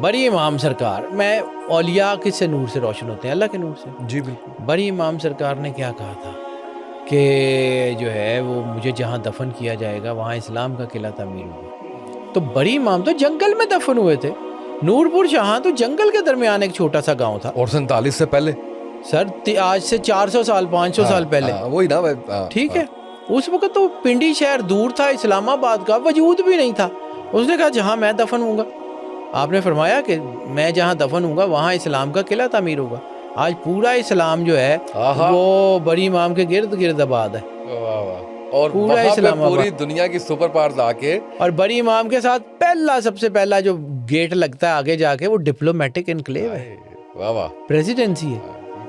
بڑی امام سرکار، میں اولیاء کس سے نور سے روشن ہوتے ہیں؟ اللہ کے نور سے. جی بالکل. بڑی امام سرکار نے کیا کہا تھا کہ جو ہے وہ مجھے جہاں دفن کیا جائے گا وہاں اسلام کا قلعہ تعمیر ہوگا. تو بڑی امام تو جنگل میں دفن ہوئے تھے. نور پور شاہاں تو جنگل کے درمیان ایک چھوٹا سا گاؤں تھا. اور 47 سے پہلے سر، آج سے 400 سال 500 سال پہلے. وہی نا. ٹھیک ہے. اس وقت تو پنڈی شہر دور تھا، اسلام آباد کا وجود بھی نہیں تھا. اس نے کہا جہاں میں دفن ہوں گا، آپ نے فرمایا کہ میں جہاں دفن ہوں گا وہاں اسلام کا قلعہ تعمیر ہوگا. آج پورا اسلام جو ہے وہ بڑی امام کے گرد گرد آباد ہے. اور پورا اسلام پوری دنیا کی سپر پاورز آ کے، اور بڑی امام کے ساتھ سب سے پہلا جو گیٹ لگتا ہے آگے جا کے وہ ڈپلومیٹک انکلیو ہے، پریزیڈنسی ہے.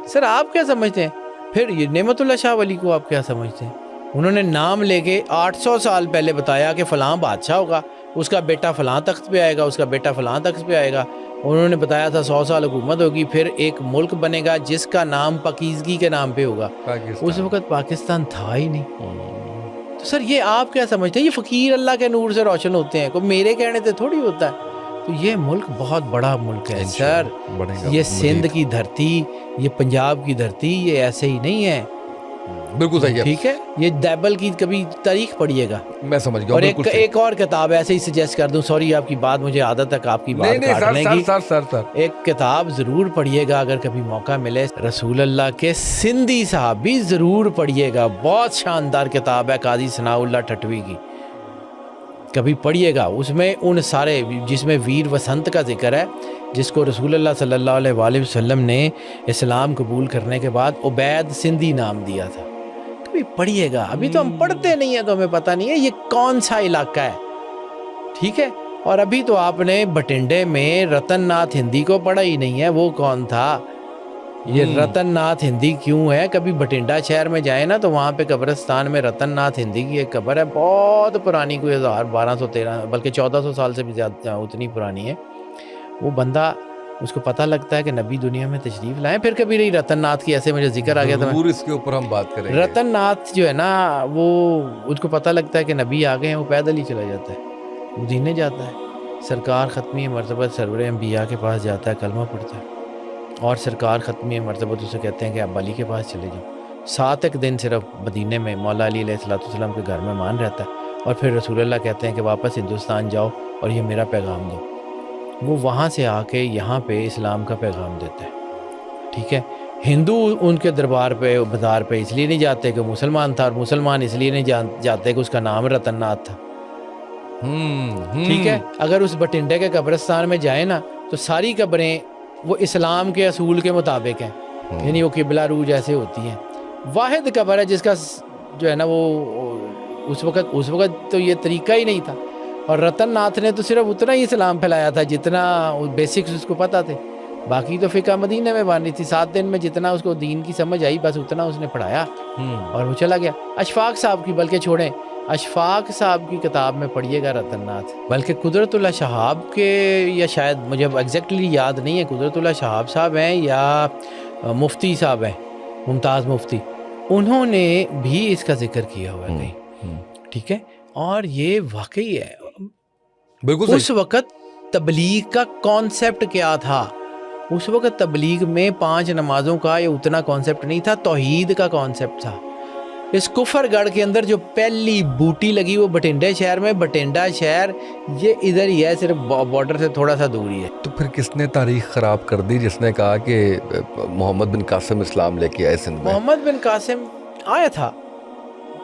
سر آپ کیا سمجھتے ہیں؟ پھر یہ نعمت اللہ شاہ ولی کو آپ کیا سمجھتے ہیں؟ انہوں نے نام لے کے 800 سال پہلے بتایا کہ فلاں بادشاہ ہوگا، اس کا بیٹا فلاں تخت پہ آئے گا، اس کا بیٹا فلاں تخت پہ آئے گا. انہوں نے بتایا تھا 100 سال حکومت ہوگی، پھر ایک ملک بنے گا جس کا نام پاکیزگی کے نام پہ ہوگا. اس وقت پاکستان تھا ہی نہیں. تو سر یہ آپ کیا سمجھتے ہیں؟ یہ فقیر اللہ کے نور سے روشن ہوتے ہیں، کوئی میرے کہنے سے تھوڑی ہوتا ہے. تو یہ ملک بہت بڑا ملک ہے سر. یہ سندھ کی دھرتی، یہ پنجاب کی دھرتی، یہ ایسے ہی نہیں ہے. بالکل صحیح ہے. ٹھیک ہے، یہ دیبل کی کبھی تاریخ پڑھیے گا. میں سمجھ گیا. اور ایک اور کتاب ایسے ہی سجیسٹ کر دوں، سوری آپ کی بات، مجھے عادت ہے آپ کی بات کاٹنے کی. سر ایک کتاب ضرور پڑھیے گا اگر کبھی موقع ملے، رسول اللہ کے سندھی صحابی ضرور پڑھیے گا. بہت شاندار کتاب ہے قاضی ثناء اللہ ٹھٹوی کی، کبھی پڑھیے گا. اس میں ان سارے، جس میں ویر وسنت کا ذکر ہے، جس کو رسول اللہ صلی اللہ علیہ وآلہ وسلم نے اسلام قبول کرنے کے بعد عبید سندھی نام دیا تھا. کبھی پڑھیے گا. ابھی تو ہم پڑھتے نہیں ہیں تو ہمیں پتہ نہیں ہے یہ کون سا علاقہ ہے. ٹھیک ہے. اور ابھی تو آپ نے بٹنڈے میں رتن ناتھ ہندی کو پڑھا ہی نہیں ہے. وہ کون تھا؟ یہ رتن ناتھ ہندی کیوں ہے؟ کبھی بٹنڈا شہر میں جائیں نا تو وہاں پہ قبرستان میں رتن ناتھ ہندی کی ایک قبر ہے، بہت پرانی، کوئی 1213 بلکہ 1400 سال سے بھی زیادہ، اتنی پرانی ہے. وہ بندہ، اس کو پتہ لگتا ہے کہ نبی دنیا میں تشریف لائیں. پھر کبھی رہی رتن ناتھ کی، ایسے مجھے ذکر آ گیا تھا، ضرور اس کے اوپر ہم بات کریں گے. رتن ناتھ جو ہے نا، وہ اس کو پتہ لگتا ہے کہ نبی آ گئے ہیں، وہ پیدل ہی چلا جاتا ہے، مدینے جاتا ہے. سرکار ختمی مرتبہ سرور انبیاء کے پاس جاتا ہے، کلمہ پڑھتا ہے. اور سرکار ختمی مرتبہ اسے کہتے ہیں کہ اب علی کے پاس چلے جاؤ. 7 دن صرف مدینے میں مولا علی علیہ السلام کے گھر میں مان رہتا ہے. اور پھر رسول اللہ کہتے ہیں کہ واپس ہندوستان جاؤ اور یہ میرا پیغام دو. وہ وہاں سے آ کے یہاں پہ اسلام کا پیغام دیتا ہے. ٹھیک ہے. ہندو ان کے دربار پہ، بازار پہ اس لیے نہیں جاتے کہ مسلمان تھا، اور مسلمان اس لیے نہیں جاتے کہ اس کا نام رتن ناتھ تھا. ٹھیک ہے. اگر اس بٹنڈے کے قبرستان میں جائیں نا تو ساری قبریں وہ اسلام کے اصول کے مطابق ہیں، یعنی وہ قبلہ رو جیسے ہوتی ہیں. واحد قبر ہے جس کا جو ہے نا وہ اس وقت تو یہ طریقہ ہی نہیں تھا. اور رتن ناتھ نے تو صرف اتنا ہی اسلام پھیلایا تھا جتنا بیسکس اس کو پتہ تھے. باقی تو فقہ مدینہ میں بانی تھی. 7 دن میں جتنا اس کو دین کی سمجھ آئی بس اتنا اس نے پڑھایا اور وہ چلا گیا. اشفاق صاحب کی، بلکہ چھوڑیں، اشفاق صاحب کی کتاب میں پڑھیے گا رتن ناتھ. بلکہ قدرت اللہ شہاب کے، یا شاید مجھے ایگزیکٹلی یاد نہیں ہے، قدرت اللہ شہاب صاحب ہیں یا مفتی صاحب ہیں، ممتاز مفتی، انہوں نے بھی اس کا ذکر کیا ہوا ہے کہیں. ٹھیک ہے. اور یہ واقعی ہے. بالکل. اس وقت تبلیغ کا کانسیپٹ کیا تھا؟ اس وقت تبلیغ میں 5 نمازوں کا یا اتنا کانسیپٹ نہیں تھا، توحید کا کانسیپٹ تھا. اس کفر گڑھ کے اندر جو پہلی بوٹی لگی وہ بٹنڈے شہر میں. بٹنڈا شہر یہ ادھر ہی ہے، صرف بارڈر سے تھوڑا سا دور ہی ہے. تو پھر کس نے تاریخ خراب کر دی جس نے کہا کہ محمد بن قاسم اسلام لے کے آئے سندھ میں؟ محمد بن قاسم آیا تھا،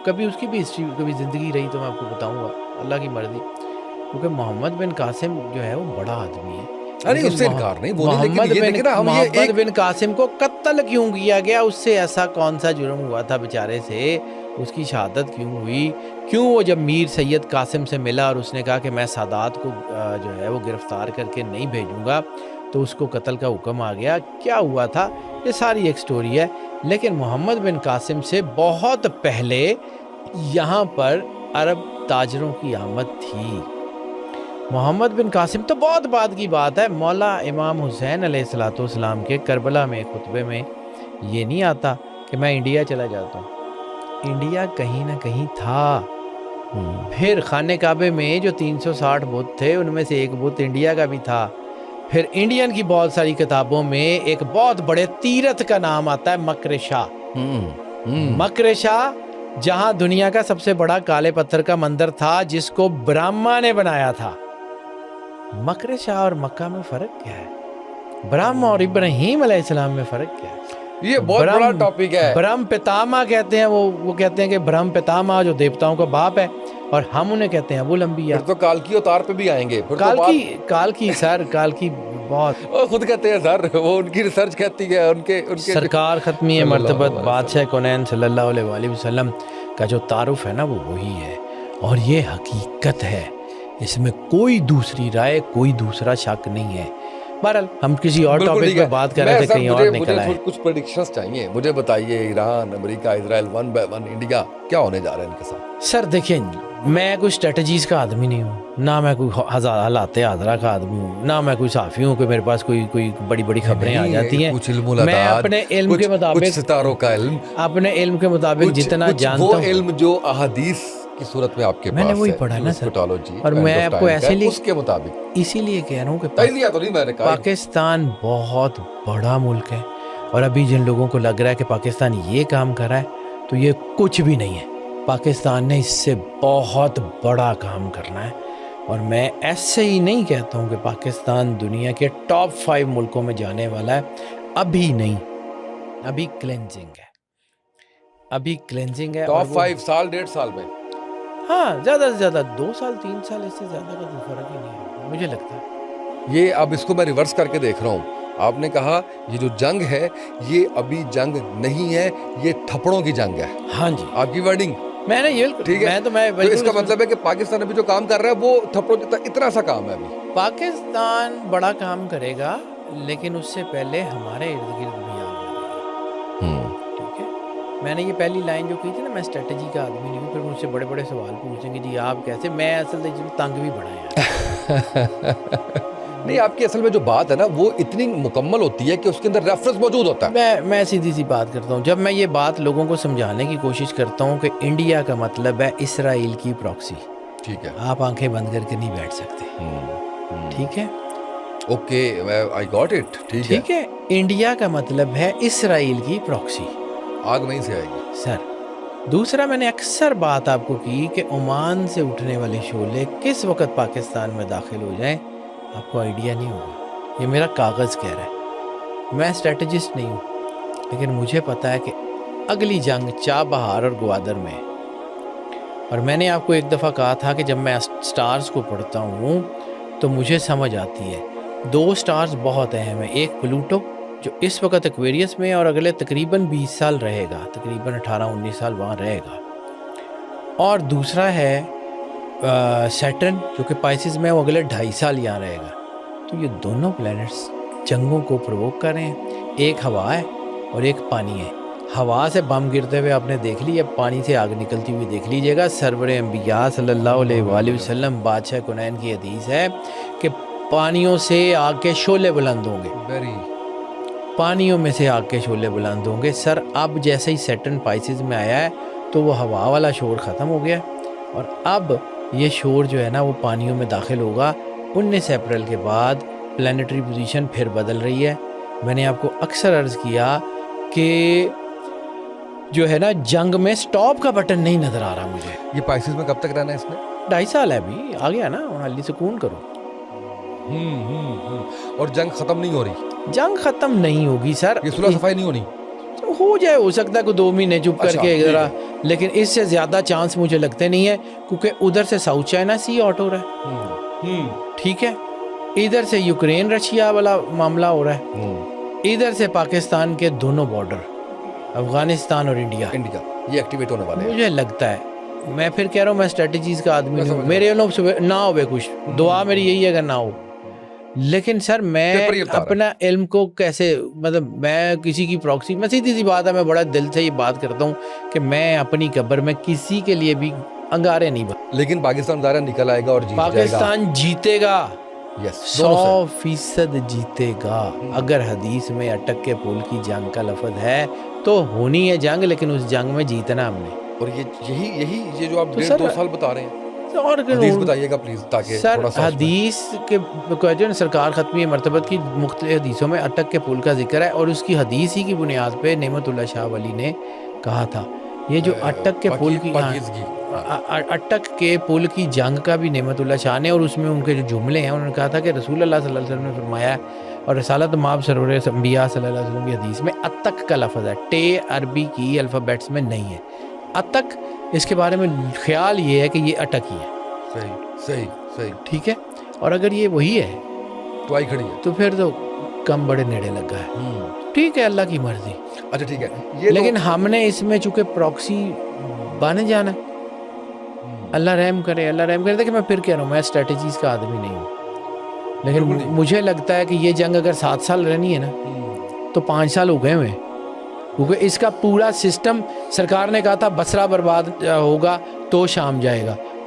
کبھی اس کی بھی ہسٹری، کبھی زندگی رہی تو میں آپ کو بتاؤں گا، اللہ کی مرضی. کیونکہ محمد بن قاسم جو ہے وہ بڑا آدمی ہے. ارے اس سے انکار نہیں بولے، محمد بن قاسم کو قتل کیوں کیا گیا؟ اس سے ایسا کون سا جرم ہوا تھا بیچارے سے؟ اس کی شہادت کیوں ہوئی؟ کیوں وہ جب میر سید قاسم سے ملا اور اس نے کہا کہ میں سادات کو جو ہے وہ گرفتار کر کے نہیں بھیجوں گا، تو اس کو قتل کا حکم آ گیا؟ کیا ہوا تھا؟ یہ ساری ایک سٹوری ہے. لیکن محمد بن قاسم سے بہت پہلے یہاں پر عرب تاجروں کی آمد تھی. محمد بن قاسم تو بہت بعد کی بات ہے. مولا امام حسین علیہ السلام کے کربلا میں خطبے میں یہ نہیں آتا کہ میں انڈیا چلا جاتا ہوں. انڈیا کہیں نہ کہیں تھا. پھر خانہ کعبے میں جو 360 بت تھے ان میں سے ایک بت انڈیا کا بھی تھا. پھر انڈین کی بہت ساری کتابوں میں ایک بہت بڑے تیرتھ کا نام آتا ہے مکر شاہ. مکر شاہ جہاں دنیا کا سب سے بڑا کالے پتھر کا مندر تھا جس کو برہما نے بنایا تھا. مکر شاہ اور مکہ میں فرق کیا ہے؟ برہما اور ابراہیم علیہ السلام میں فرق کیا ہے؟ یہ بہت بڑا ٹاپک ہے. برہم پتاما کہتے ہیں، وہ کہتے ہیں کہ برہم پتاما جو دیوتاؤں کا باپ ہے، اور ہم انہیں کہتے ہیں ابو الانبیاء. پھر تو کالکی اوتار پہ بھی آئیں گے. کالکی سر، کالکی بہت وہ خود کہتے ہیں سر، وہ ان کی ریسرچ کہتی ہے. ان کے سرکار ختمی مرتبت بادشاہ کونین صلی اللہ علیہ وآلہ وسلم کا جو تعارف ہے نا وہ وہی ہے، اور یہ حقیقت ہے. اس میں کوئی دوسری رائے، کوئی دوسرا شک نہیں ہے. بہرحال ہم کسی اور ٹاپک پہ بات کر رہے تھے، کہیں اور نکل آئے. کچھ پریڈکشنز چاہیے مجھے. بتائیے ایران، امریکہ، اسرائیل 1 by 1 انڈیا کیا ہونے جا رہا ہے ان کے ساتھ؟ سر دیکھیں، میں کوئی اسٹریٹجیز کا آدمی نہیں ہوں, نہ میں کوئی حالات حاضرہ کا آدمی ہوں, نہ میں کوئی صحافی ہوں کہ میرے پاس کوئی بڑی بڑی خبریں آ جاتی ہیں. کچھ علم میں اپنے علم کے مطابق, ستاروں کا علم, اپنے علم کے مطابق جتنا جانتا ہوں, وہ علم جو احادیث کی صورت میں آپ کے پاس ہے, میں نے وہی پڑھا نا سر, اور میں آپ کو ایسے لیے اس کے مطابق اسی لیے کہہ رہا ہوں کہ تجزیہ تو نہیں میں نے کہا. پاکستان بہت بڑا ملک ہے, اور ابھی جن لوگوں کو لگ رہا ہے کہ پاکستان یہ کام کر رہا ہے تو یہ کچھ بھی نہیں ہے. پاکستان نے اس سے بہت بڑا کام کرنا ہے, اور میں ایسے ہی نہیں کہتا ہوں کہ پاکستان دنیا کے ٹاپ 5 ملکوں میں جانے والا ہے. ابھی نہیں, ابھی کلینزنگ ہے, ابھی کلینزنگ ہے. ٹاپ 5 سال 1.5 سال میں, ہاں زیادہ سے زیادہ 2 سال 3 سال, اس سے زیادہ کا کوئی فرق ہی نہیں ہے مجھے لگتا ہے. یہ اب اس کو میں ریورس کر کے دیکھ رہا ہوں. آپ نے کہا یہ جو جنگ ہے یہ ابھی جنگ نہیں ہے, یہ تھپڑوں کی جنگ ہے. ہاں جی, آپ کی ورڈنگ میں نے یہ ٹھیک ہے, تو اس کا مطلب ہے کہ پاکستان ابھی جو کام کر رہا ہے وہ تھپڑوں جتنا اتنا سا کام ہے. ابھی پاکستان بڑا کام کرے گا, لیکن اس سے پہلے ہمارے ارد گرد بھی آگ لگے گی. ٹھیک ہے, میں نے یہ پہلی لائن جو کی تھی نا, میں اسٹریٹجی کا آدمی نہیں ہوں. پھر مجھ سے بڑے بڑے سوال پوچھیں گے جی آپ کیسے, میں اصل تنگ بھی بڑا ہے. نہیں, آپ کی اصل میں جو بات ہے نا وہ اتنی مکمل ہوتی ہے کہ اس کے اندر ریفرنس موجود ہوتا ہے. میں سیدھی سی بات کرتا ہوں, جب میں یہ بات لوگوں کو سمجھانے کی کوشش کرتا ہوں کہ انڈیا کا مطلب ہے اسرائیل کی پراکسی. ٹھیک ہے, آپ آنکھیں بند کر کے نہیں بیٹھ سکتے. ٹھیک ہے, اوکے, آئی گاٹ اٹ. ٹھیک ہے, انڈیا کا مطلب ہے اسرائیل کی پراکسی. آگ وہیں سے آئے گی سر. دوسرا, میں نے اکثر بات آپ کو کی کہ عمان سے اٹھنے والے شعلے کس وقت پاکستان میں داخل ہو جائیں آپ کو آئیڈیا نہیں ہوگا. یہ میرا کاغذ کہہ رہا ہے, میں اسٹریٹجسٹ نہیں ہوں, لیکن مجھے پتہ ہے کہ اگلی جنگ چابہار اور گوادر میں. اور میں نے آپ کو ایک دفعہ کہا تھا کہ جب میں سٹارز کو پڑھتا ہوں تو مجھے سمجھ آتی ہے 2 سٹارز بہت اہم ہیں. ایک پلوٹو جو اس وقت ایکویریس میں اور اگلے تقریباً 20 سال رہے گا, تقریباً 18-19 سال وہاں رہے گا. اور دوسرا ہے سیٹرن جو کہ پائسز میں, وہ اگلے 2.5 سال یہاں رہے گا. تو یہ دونوں پلینٹس جنگوں کو پرووک کر رہے ہیں. ایک ہوا ہے اور ایک پانی ہے. ہوا سے بم گرتے ہوئے آپ نے دیکھ لی, اب پانی سے آگ نکلتی ہوئی دیکھ لیجئے گا. سرور انبیاء صلی اللہ علیہ وآلہ وسلم بادشاہ کنین کی حدیث ہے کہ پانیوں سے آگ کے شعلے بلند ہوں گے. پانیوں میں سے آگ کے شعلے بلند ہوں گے. سر, اب جیسے ہی سیٹرن پائسز میں آیا ہے تو وہ ہوا والا شور ختم ہو گیا, اور اب یہ شور جو ہے نا وہ پانیوں میں داخل ہوگا. 19 اپریل کے بعد پلانیٹری پوزیشن پھر بدل رہی ہے. میں نے آپ کو اکثر عرض کیا کہ جو ہے نا جنگ میں سٹاپ کا بٹن نہیں نظر آ رہا مجھے. یہ پائسز میں کب تک رہنا ہے اس میں؟ 2.5 سال ہے ابھی, آ گیا نا, علی سکون کرو. اور جنگ ختم نہیں ہو رہی؟ جنگ ختم نہیں ہوگی سر, یہ صلح صفائی نہیں ہونی؟ ہو جائے, ہو سکتا ہے کہ 2 مہینے چپ کر کے ذرا, لیکن اس سے زیادہ چانس مجھے لگتے نہیں ہے, کیونکہ ادھر سے ساؤتھ چائنا سی آؤٹ ہو رہا ہے. ٹھیک ہے, ادھر سے یوکرین رشیا والا معاملہ ہو رہا ہے, ادھر سے پاکستان کے دونوں بارڈر افغانستان اور انڈیا یہ ایکٹیویٹ ہونے والے ہیں. مجھے لگتا ہے, میں پھر کہہ رہا ہوں میں اسٹریٹجیز کا آدمی ہوں, میرے نہ ہوئے کچھ, دعا میری یہی ہے کہ نہ ہو. لیکن سر میں اپنا علم کو کیسے, مطلب میں کسی کی پراکسی, میں سیدھی سی بات ہے, میں بڑا دل سے یہ بات کرتا ہوں کہ میں اپنی قبر میں کسی کے لیے بھی انگارے نہیں بن. لیکن پاکستان ظاہر نکل آئے گا اور جیت جائے گا. پاکستان جیتے گا, 100% جیتے گا. اگر حدیث میں اٹک کے پھول کی جنگ کا لفظ ہے تو ہونی ہے جنگ, لیکن اس جنگ میں جیتنا ہم نے. اور یہ جو آپ 1.5-2 سال بتا رہے ہیں, اور حدیث بتائیے گا پلیز, تاکہ سر حدیث کے جو سرکار ختمی مرتبت کی مختلف حدیثوں میں اٹک کے پھول کا ذکر ہے, اور اس کی حدیث ہی کی بنیاد پہ نعمت اللہ شاہ ولی نے کہا تھا یہ جو اٹک کے پھول کی اٹک کے پھول کی جنگ کا بھی نعمت اللہ شاہ نے, اور اس میں ان کے جو جملے ہیں انہوں نے کہا تھا کہ رسول اللہ صلی اللہ علیہ وسلم نے فرمایا, اور رسالت مآب سرور انبیاء صلی اللہ علیہ وسلم کی حدیث میں اتک کا لفظ ہے, ٹے عربی کی الفابیٹس میں نہیں ہے. اتک, اس کے بارے میں خیال یہ ہے کہ یہ اٹک ہی ہے. صحیح ٹھیک ہے, اور اگر یہ وہی ہے تو آئی کھڑی ہے, تو پھر تو کم بڑے نیڑے لگا ہے. ٹھیک ہے, اللہ کی مرضی. اچھا ٹھیک ہے, لیکن ہم نے اس میں چونکہ پراکسی بانے جانا, اللہ رحم کرے, اللہ رحم کرے. دیکھیں میں پھر کہہ رہا ہوں میں اسٹریٹجیز کا آدمی نہیں ہوں, لیکن مجھے لگتا ہے کہ یہ جنگ اگر 7 سال رہنی ہے نا تو 5 سال ہو گئے ہوئے, کیونکہ اس کا پورا سسٹم, سرکار نے کہا تھا بصرہ برباد ہوگا تو شام جائے گا,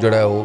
ਜਿਹੜਾ ਉਹ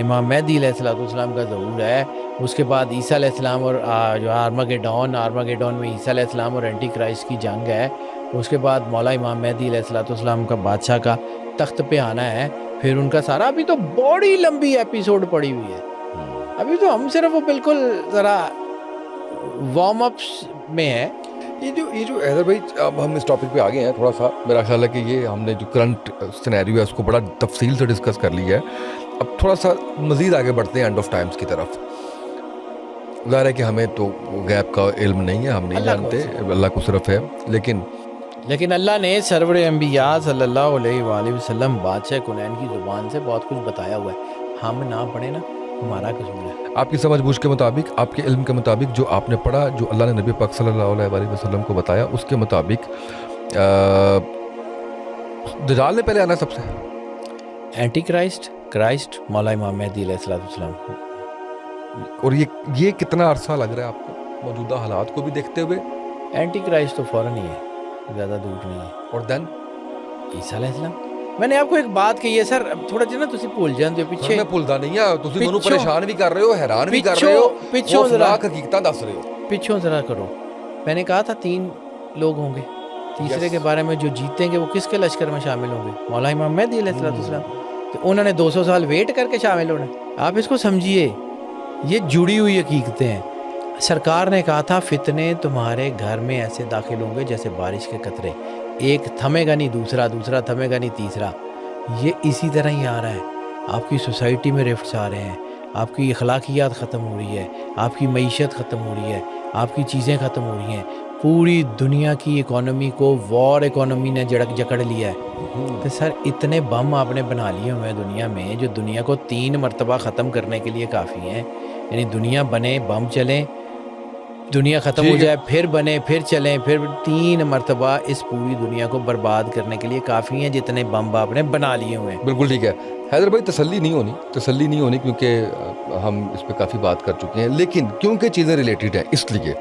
امام مہدی علیہ السلام کا ظہور ہے. اس کے بعد عیسیٰ علیہ السلام اور جو آرماگیڈون میں عیسیٰ علیہ السلام اور اینٹی کرائسٹ کی جنگ ہے. اس کے بعد مولا امام مہدی علیہ السلام کا بادشاہ کا تخت پہ آنا ہے. پھر ان کا سارا ابھی تو بڑی لمبی ایپیسوڈ پڑی ہوئی ہے. ابھی تو ہم صرف وہ بالکل ذرا وارم اپس میں ہیں. یہ جو حیدر بھائی اب ہم اس ٹاپک پہ آ گئے ہیں تھوڑا سا. میرا خیال ہے کہ یہ ہم نے جو کرنٹ سینیریو ہے اس کو بڑا تفصیل سے ڈسکس کر لیا ہے. اب تھوڑا سا مزید آگے بڑھتے ہیں اینڈ آف ٹائمز کی طرف. ظاہر ہے کہ ہمیں تو غیب کا علم نہیں ہے, ہم نہیں جانتے, اللہ کو صرف ہے. لیکن اللہ نے سرور انبیاء صلی اللہ علیہ وآلہ وسلم بادشاہ کونین کی زبان سے بہت کچھ بتایا ہوا ہے. ہم نہ پڑھیں نا, ہمارا قصور ہے. آپ کی سمجھ بوجھ کے مطابق, آپ کے علم کے مطابق, جو آپ نے پڑھا, جو اللہ نے نبی پاک صلی اللہ علیہ وآلہ وسلم کو بتایا, اس کے مطابق دجال نے پہلے آنا سب سے, اینٹی کرائسٹ مولا امام مہدی علیہ السلام. اور یہ کتنا عرصہ لگ رہا ہے آپ کو موجودہ حالات کو بھی دیکھتے ہوئے؟ اینٹی کرائسٹ تو فوراً ہی ہے, زیادہ دور نہیں ہے. اور دین عیسیٰ علیہ السلام. میں نے آپ کو ایک بات کہی ہے سر, تھوڑا جی نا تسی بھول جاندے ہو پیچھے. میں بھولدا نہیں ہاں, تسی مینوں پریشان بھی کر رہے ہو, حیران بھی کر رہے ہو, پیچھوں ذرا حقیقتاں دس رہے ہو. پیچھوں ذرا کرو. میں نے کہا تھا 3 لوگ ہوں گے, تیسرے کے بارے میں جو جیتیں گے وہ کس کے لشکر میں شامل ہوں گے؟ مولا امام مہدی علیہ السلام. تو انہوں نے 200 سال ویٹ کر کے شامل ہونا. آپ اس کو سمجھیے, یہ جڑی ہوئی حقیقتیں ہیں. سرکار نے کہا تھا فتنے تمہارے گھر میں ایسے داخل ہوں گے جیسے بارش کے قطرے, ایک تھمے گا نہیں دوسرا, دوسرا تھمے گا نہیں تیسرا. یہ اسی طرح ہی آ رہا ہے. آپ کی سوسائٹی میں رفٹس آ رہے ہیں, آپ کی اخلاقیات ختم ہو رہی ہے, آپ کی معیشت ختم ہو رہی ہے, آپ کی چیزیں ختم ہو رہی ہیں. پوری دنیا کی اکانومی کو وار اکانومی نے جکڑ لیا ہے. تو سر اتنے بم آپ نے بنا لیے ہوئے ہیں دنیا میں, جو دنیا کو 3 مرتبہ ختم کرنے کے لیے کافی ہیں. یعنی دنیا بنے, بم چلیں, دنیا ختم ہو جائے, پھر بنے, پھر چلیں, پھر 3 مرتبہ اس پوری دنیا کو برباد کرنے کے لیے کافی ہیں جتنے بم آپ نے بنا لیے ہوئے ہیں. بالکل ٹھیک ہے حیدر بھائی, تسلی نہیں ہونی کیونکہ ہم اس پہ کافی بات کر چکے ہیں. لیکن کیونکہ چیزیں ریلیٹڈ ہیں اس لیے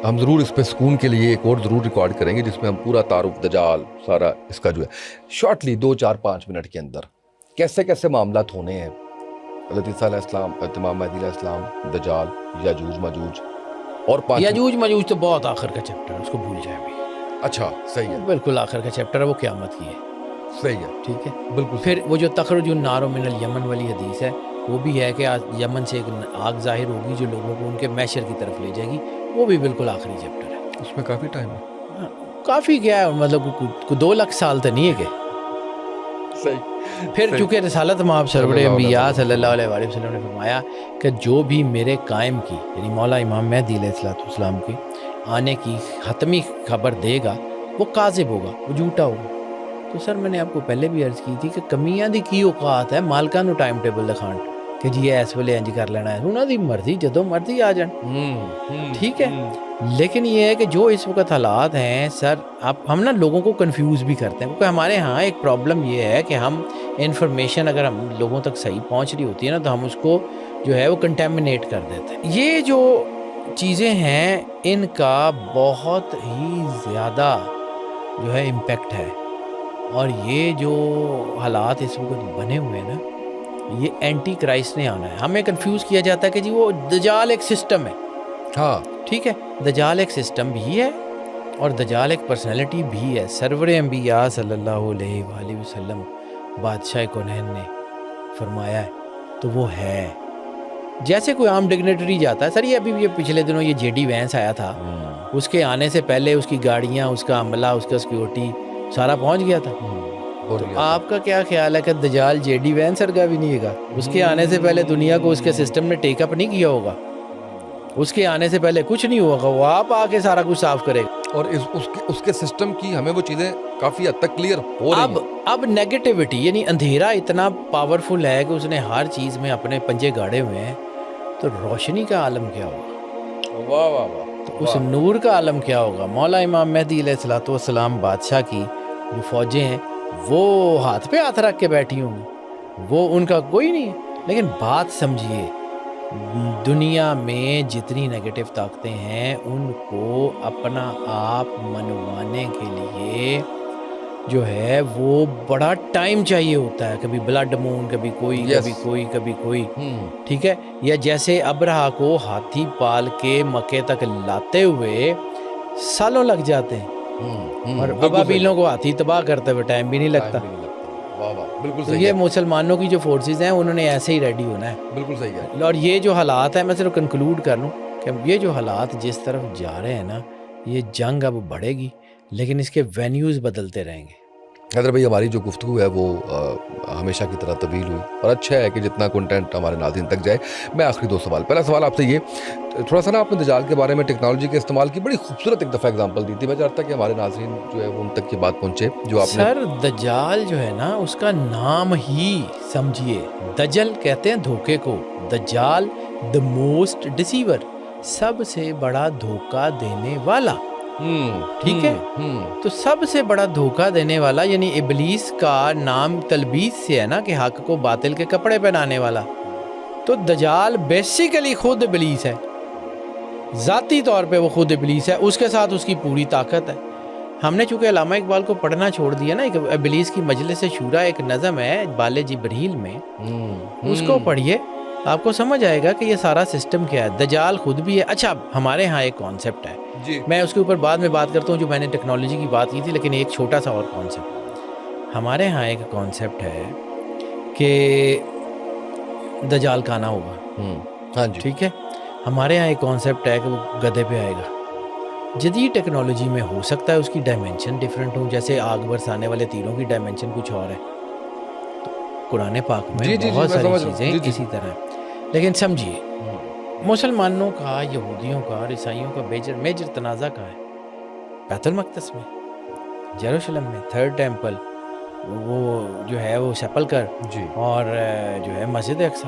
ہم ضرور اس پہ سکون کے لیے ایک اور ضرور ریکارڈ کریں گے جس میں ہم پورا تعارف دجال سارا اس کا جو ہے شارٹلی 2-4-5 منٹ کے اندر کیسے کیسے معاملات ہونے ہیں. حضرت عیسیٰ علیہ السلام, امام مہدی علیہ السلام, دجال, یاجوج ماجوج اور 5 یاجوج ماجوج تو بہت آخر کا چیپٹر ہے, اس کو بھول جائیں بھی. اچھا صحیح ہے, بالکل آخر کا چیپٹر ہے, وہ قیامت کی ہے. صحیح ہے, ٹھیک ہے بالکل. پھر وہ جو تخرج النار من الیمن والی حدیث ہے, وہ بھی ہے کہ یمن سے ایک آگ ظاہر ہوگی جو لوگوں کو ان کے محشر کی طرف لے جائے گی. وہ بھی بالکل آخری چیپٹر ہے. اس میں کافی ٹائم ہے, کافی کیا ہے, مطلب 2 لاکھ سال تو نہیں ہے کہ. صحیح. پھر چونکہ رسالت مآب سرور انبیاء صلی اللہ علیہ وآلہ وسلم نے فرمایا کہ جو بھی میرے قائم کی, یعنی مولا امام مہدی علیہ السلام کی آنے کی حتمی خبر دے گا, وہ کاذب ہوگا, وہ جھوٹا ہوگا. تو سر میں نے آپ کو پہلے بھی عرض کی تھی کہ کمیاں دی کی اوقات ہے مالکاں نو ٹائم ٹیبل دکھان کہ جی ایس ویلے انج کر لینا ہے, انہاں دی مرضی, جدوں مرضی آ جان. ٹھیک ہے, لیکن یہ ہے کہ جو اس وقت حالات ہیں سر, ہم نا لوگوں کو کنفیوز بھی کرتے ہیں. کیونکہ ہمارے ہاں ایک پرابلم یہ ہے کہ ہم انفارمیشن اگر ہم لوگوں تک صحیح پہنچ رہی ہوتی ہے نا, تو ہم اس کو جو ہے وہ کنٹیمنیٹ کر دیتے ہیں. یہ جو چیزیں ہیں ان کا بہت ہی زیادہ جو ہے امپیکٹ ہے. اور یہ جو حالات اس وقت بنے ہوئے ہیں نا, یہ اینٹی کرائسٹ نے آنا ہے. ہمیں کنفیوز کیا جاتا ہے کہ جی وہ دجال ایک سسٹم ہے. ہاں ٹھیک ہے, دجال ایک سسٹم بھی ہے اور دجال ایک پرسنالٹی بھی ہے. سرور انبیاء صلی اللہ علیہ وآلہ وسلم بادشاہ کونین نے فرمایا ہے تو وہ ہے. جیسے کوئی عام ڈگنیٹری جاتا ہے سر, یہ ابھی یہ پچھلے دنوں یہ جے ڈی وینس آیا تھا, اس کے آنے سے پہلے اس کی گاڑیاں, اس کا عملہ, اس کا سیکیورٹی سارا پہنچ گیا تھا. تو آپ کا کیا خیال ہے کہ دجال جے ڈی وین سر کا بھی نہیں ہے گا؟ اس کے آنے سے پہلے دنیا کو اس کے سسٹم نے ٹیک اپ نہیں کیا ہوگا, اس کے آنے سے پہلے کچھ نہیں ہوگا, وہ آپ آ کے سارا کچھ صاف کرے گا. اور اس کے سسٹم کی ہمیں وہ چیزیں کافی حد تک کلیئر ہو رہی ہیں. اب نیگیٹیوٹی یعنی اندھیرا اتنا پاورفل ہے کہ اس نے ہر چیز میں اپنے پنجے گاڑے ہوئے ہیں, تو روشنی کا عالم کیا ہوگا؟ واہ واہ واہ. تو اس نور کا عالم کیا ہوگا؟ مولا امام مہدی علیہ السلام بادشاہ کی جو فوجیں ہیں وہ ہاتھ پہ ہاتھ رکھ کے بیٹھی ہوں گی, وہ ان کا کوئی نہیں ہے. لیکن بات سمجھیے, دنیا میں جتنی نیگیٹو طاقتیں ہیں ان کو اپنا آپ منوانے کے لیے جو ہے وہ بڑا ٹائم چاہیے ہوتا ہے, کبھی بلڈ مون, کبھی کوئی Yes. کبھی کوئی کبھی کوئی, ٹھیک ہے. یا جیسے ابرہا کو ہاتھی پال کے مکے تک لاتے ہوئے سالوں لگ جاتے ہیں, اور ابابیلوں کو ہاتھی تباہ کرتے ہوئے ٹائم بھی نہیں لگتا. واہ واہ, بالکل تو صحیح یہ ہے, مسلمانوں کی جو فورسز ہیں انہوں نے ایسے ہی ریڈی ہونا ہے. بالکل صحیح ہے. اور یہ جو حالات ہیں, میں صرف کنکلوڈ کر لوں کہ یہ جو حالات جس طرف جا رہے ہیں نا, یہ جنگ اب بڑھے گی لیکن اس کے وینیوز بدلتے رہیں گے. حیدر بھائی, ہماری جو گفتگو ہے وہ ہمیشہ کی طرح طویل ہوئی, اور اچھا ہے کہ جتنا کنٹینٹ ہمارے ناظرین تک جائے. میں آخری 2 سوال, پہلا سوال آپ سے یہ, تھوڑا سا نا آپ نے دجال کے بارے میں ٹیکنالوجی کے استعمال کی بڑی خوبصورت ایک دفعہ اگزامپل دی تھی, میں چاہتا کہ ہمارے ناظرین جو ہے وہ ان تک یہ بات پہنچے جو آپ نے. سر دجال جو ہے نا, اس کا نام ہی سمجھیے, دجل کہتے ہیں دھوکے کو, دجال دا موسٹ ڈسیور, سب سے بڑا دھوکہ دینے والا. ٹھیک ہے, تو سب سے بڑا دھوکہ دینے والا یعنی ابلیس کا نام تلبیس سے ہے نا, کہ حق کو باطل کے کپڑے پہنانے والا. تو دجال بیسیکلی خود ابلیس ہے, ذاتی طور پہ وہ خود ابلیس ہے, اس کے ساتھ اس کی پوری طاقت ہے. ہم نے چونکہ علامہ اقبال کو پڑھنا چھوڑ دیا نا, ایک ابلیس کی مجلس شورا ایک نظم ہے بال جبریل میں, اس کو پڑھیے, آپ کو سمجھ آئے گا کہ یہ سارا سسٹم کیا ہے. دجال خود بھی ہے. اچھا, ہمارے ہاں ایک کانسیپٹ ہے, میں اس کے اوپر بعد میں بات کرتا ہوں, جو میں نے ٹیکنالوجی کی بات کی تھی, لیکن ایک چھوٹا سا اور کانسیپٹ. ہمارے ہاں ایک کانسیپٹ ہے کہ دجال کانا ہوگا. ہاں جی, ٹھیک ہے. ہمارے ہاں ایک کانسیپٹ ہے کہ وہ گدھے پہ آئے گا. جدید ٹیکنالوجی میں ہو سکتا ہے اس کی ڈائمینشن ڈیفرنٹ ہوں, جیسے آگ برسانے والے تیروں کی ڈائمینشن کچھ اور ہے. تو قرآن پاک میں بہت ساری چیزیں اسی طرح ہیں. لیکن سمجھیے, مسلمانوں کا, یہودیوں کا اور عیسائیوں کا میجر تنازع کہاں ہے؟ بیت المقدس میں, یروشلم میں, تھرڈ ٹیمپل, وہ جو ہے وہ سیپلکر, اور جو ہے مسجد اقصی.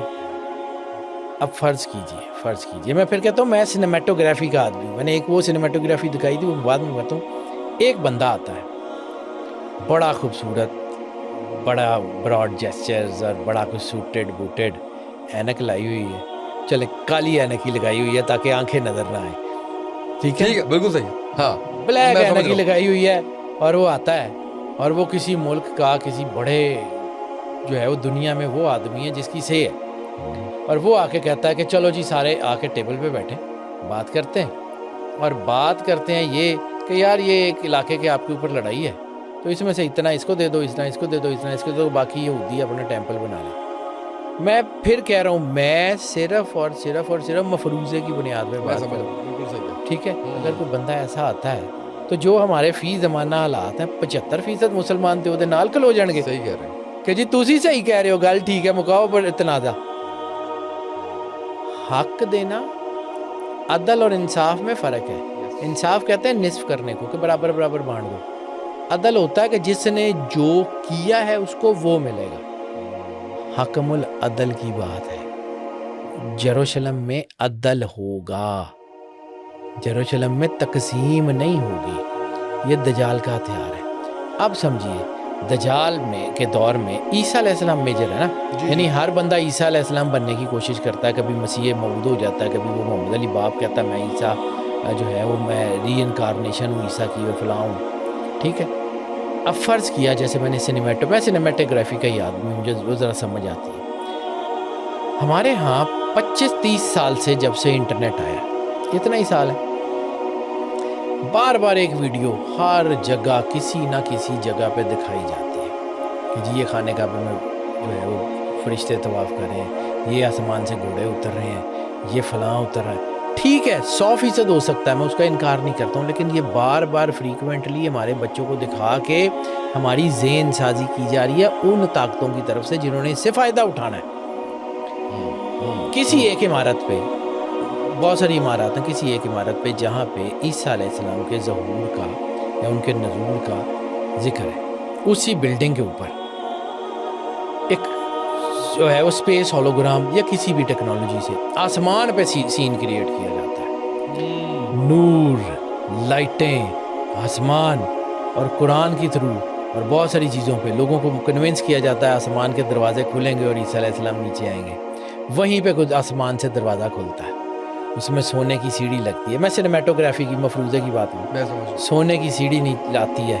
اب فرض کیجئے, میں پھر کہتا ہوں میں سنیمیٹوگرافی کا آدمی ہوں. میں نے ایک وہ سنیمیٹوگرافی دکھائی تھی, وہ بعد میں کہتا ہوں. ایک بندہ آتا ہے, بڑا خوبصورت, بڑا براڈ جیسچرز, اور بڑا کچھ سوٹیڈ بوٹیڈ, اینک لائی ہوئی ہے, چلے کالی اینک ہی لگائی ہوئی ہے تاکہ آنکھیں نظر نہ آئیں. ٹھیک ہے, بالکل صحیح, ہاں, بلیک اینک ہی لگائی ہوئی ہے, اور وہ آتا ہے, اور وہ کسی ملک کا کسی بڑے جو ہے وہ دنیا میں وہ آدمی ہے جس کی سے ہے, اور وہ آ کے کہتا ہے کہ چلو جی سارے آ کے ٹیبل پہ بیٹھیں, بات کرتے ہیں. اور بات کرتے ہیں یہ کہ یار یہ ایک علاقے کے آپ کے اوپر لڑائی ہے, تو اس میں سے اتنا اس کو دے دو, اتنا اس کو دے دو, اتنا اس کو دے دو, باقی یہودی اپنا ٹیمپل بنا لیں. میں پھر کہہ رہا ہوں, میں صرف اور صرف مفروضے کی بنیاد پہ بات کروں. ٹھیک ہے, اگر کوئی بندہ ایسا آتا ہے تو جو ہمارے فی زمانہ حالات ہیں, 75% مسلمان تھے وہ نال کل ہو جان گے. صحیح کہہ رہے ہیں کہ جی تسی صحیح کہہ رہے ہو, گل ٹھیک ہے, مکاؤ پر تنازع. حق دینا, عدل اور انصاف میں فرق ہے. انصاف کہتے ہیں نصف کرنے کو, کہ برابر برابر بانٹ دو. عدل ہوتا ہے کہ جس نے جو کیا ہے اس کو وہ ملے گا. حکم العدل کی بات ہے. یروشلم میں عدل ہوگا, یروشلم میں تقسیم نہیں ہوگی. یہ دجال کا ہتھیار ہے. اب سمجھیے, دجال میں کے دور میں عیسیٰ علیہ السلام میجر ہے نا, یعنی ہر بندہ عیسیٰ علیہ السلام بننے کی کوشش کرتا ہے. کبھی مسیح موعود ہو جاتا ہے, کبھی وہ محمد علی باپ کہتا ہے میں عیسیٰ جو ہے وہ میں ری انکارنیشن ہوں عیسیٰ کی, وہ فلاں ہوں. ٹھیک ہے, اب فرض کیا جیسے میں سنیمیٹوگرافی کا ہی آدمی ہوں, مجھے وہ ذرا سمجھ آتی ہے. ہمارے ہاں 25-30 سال سے جب سے انٹرنیٹ آیا, اتنا ہی سال ہے, بار بار ایک ویڈیو ہر جگہ کسی نہ کسی جگہ پہ دکھائی جاتی ہے کہ جی یہ خانے کعبہ میں جو ہے وہ فرشتے طواف کر رہے ہیں, یہ آسمان سے گھوڑے اتر رہے ہیں, یہ فلاں اتر رہا ہے. ٹھیک ہے, 100% ہو سکتا ہے, میں اس کا انکار نہیں کرتا ہوں, لیکن یہ بار بار فریکوینٹلی ہمارے بچوں کو دکھا کے ہماری ذہن سازی کی جا رہی ہے ان طاقتوں کی طرف سے جنہوں نے اس سے فائدہ اٹھانا ہے. کسی ایک عمارت پہ, بہت ساری عمارات ہیں, کسی ایک عمارت پہ جہاں پہ عیسیٰ علیہ السلام کے ظہور کا یا ان کے نزول کا ذکر ہے, اسی بلڈنگ کے اوپر ایک جو ہے وہ اسپیس ہولوگرام یا کسی بھی ٹیکنالوجی سے آسمان پہ سین کریٹ کیا جاتا ہے. نور, لائٹیں, آسمان اور قرآن کی تھرو اور بہت ساری چیزوں پہ لوگوں کو کنونس کیا جاتا ہے آسمان کے دروازے کھلیں گے اور عیسیٰ علیہ السلام نیچے آئیں گے. وہیں پہ کچھ آسمان سے دروازہ کھلتا ہے, اس میں سونے کی سیڑھی لگتی ہے. میں سنیمیٹوگرافی کی مفروضے کی بات کروں, سونے کی سیڑھی نہیں لاتی ہے,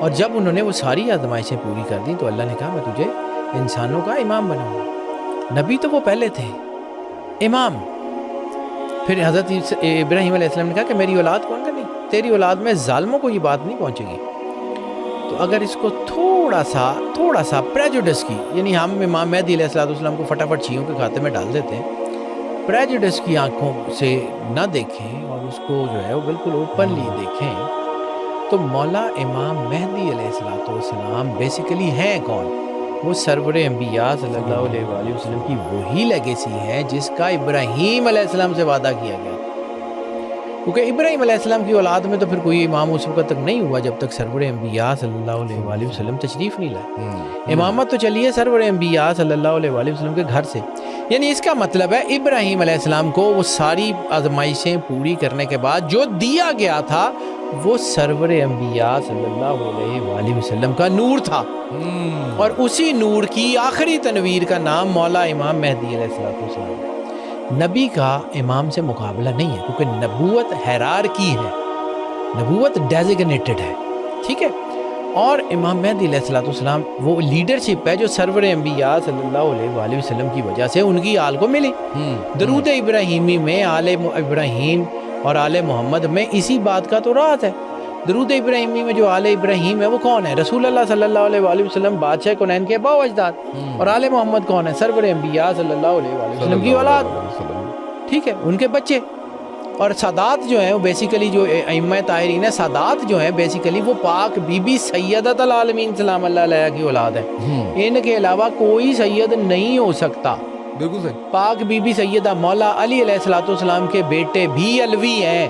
اور جب انہوں نے وہ ساری آزمائشیں پوری کر دیں تو اللہ نے کہا میں تجھے انسانوں کا امام بناؤں گا. نبی تو وہ پہلے تھے، امام. پھر حضرت ابراہیم علیہ السلام نے کہا کہ میری اولاد کون کرنی، تیری اولاد میں ظالموں کو یہ بات نہیں پہنچے گی. تو اگر اس کو تھوڑا سا پریجوڈس کی، یعنی ہم امام مہدی علیہ السلام کو فٹافٹ شیعوں کے کھاتے میں ڈال دیتے ہیں، پریجوڈس کی آنکھوں سے نہ دیکھیں اور اس کو جو ہے وہ بالکل اوپنلی دیکھیں، تو مولا امام مہدی علیہ السلام بیسیکلی ہیں کون؟ وہ سرور انبیاء صلی اللہ علیہ وآلہ وسلم کی وہی لیگیسی ہے جس کا ابراہیم علیہ السلام سے وعدہ کیا گیا. کیونکہ ابراہیم علیہ السلام کی اولاد میں تو پھر کوئی امام اس وقت تک نہیں ہوا جب تک سرور انبیاء صلی اللہ علیہ وآلہ وسلم تشریف نہیں لائے. امامت تو چلیے سرور انبیاء صلی اللہ علیہ وآلہ وسلم کے گھر سے. یعنی اس کا مطلب ہے ابراہیم علیہ السلام کو وہ ساری آزمائشیں پوری کرنے کے بعد جو دیا گیا تھا وہ سرور انبیاء صلی اللہ علیہ وآلہ وسلم کا نور تھا، اور اسی نور کی آخری تنویر کا نام مولا امام مہدی علیہ السلام ہے. نبی کا امام سے مقابلہ نہیں ہے، کیونکہ نبوت ہیرارکی ہے، نبوت ڈیزیگنیٹڈ ہے، ٹھیک ہے. اور امام مہدی علیہ السلام وہ لیڈرشپ ہے جو سرور انبیاء صلی اللہ علیہ وآلہ وسلم کی وجہ سے ان کی آل کو ملی. درود ابراہیمی میں آل ابراہیم اور آل محمد میں اسی بات کا تو راز ہے. درود ابراہیمی میں جو آل ابراہیم ہے وہ کون ہے؟ رسول اللہ صلی اللہ علیہ وآلہ وسلم بادشاہ کونین کے باو اجداد. اور آل محمد کون ہے؟ سرور انبیاء صلی اللہ علیہ وآلہ وسلم کی اولاد، ٹھیک ہے، ان کے بچے. اور سادات جو ہیں وہ بیسیکلی جو ائمہ طاہرین ہیں، سادات جو ہیں بیسیکلی وہ پاک بی بی سیدۃ العالمین سلام اللہ علیہ کی اولاد ہے. ان کے علاوہ کوئی سید نہیں ہو سکتا. بالکل صحیح. پاک بی بی سیدہ مولا علی علیہ السلام کے بیٹے بھی علوی ہیں.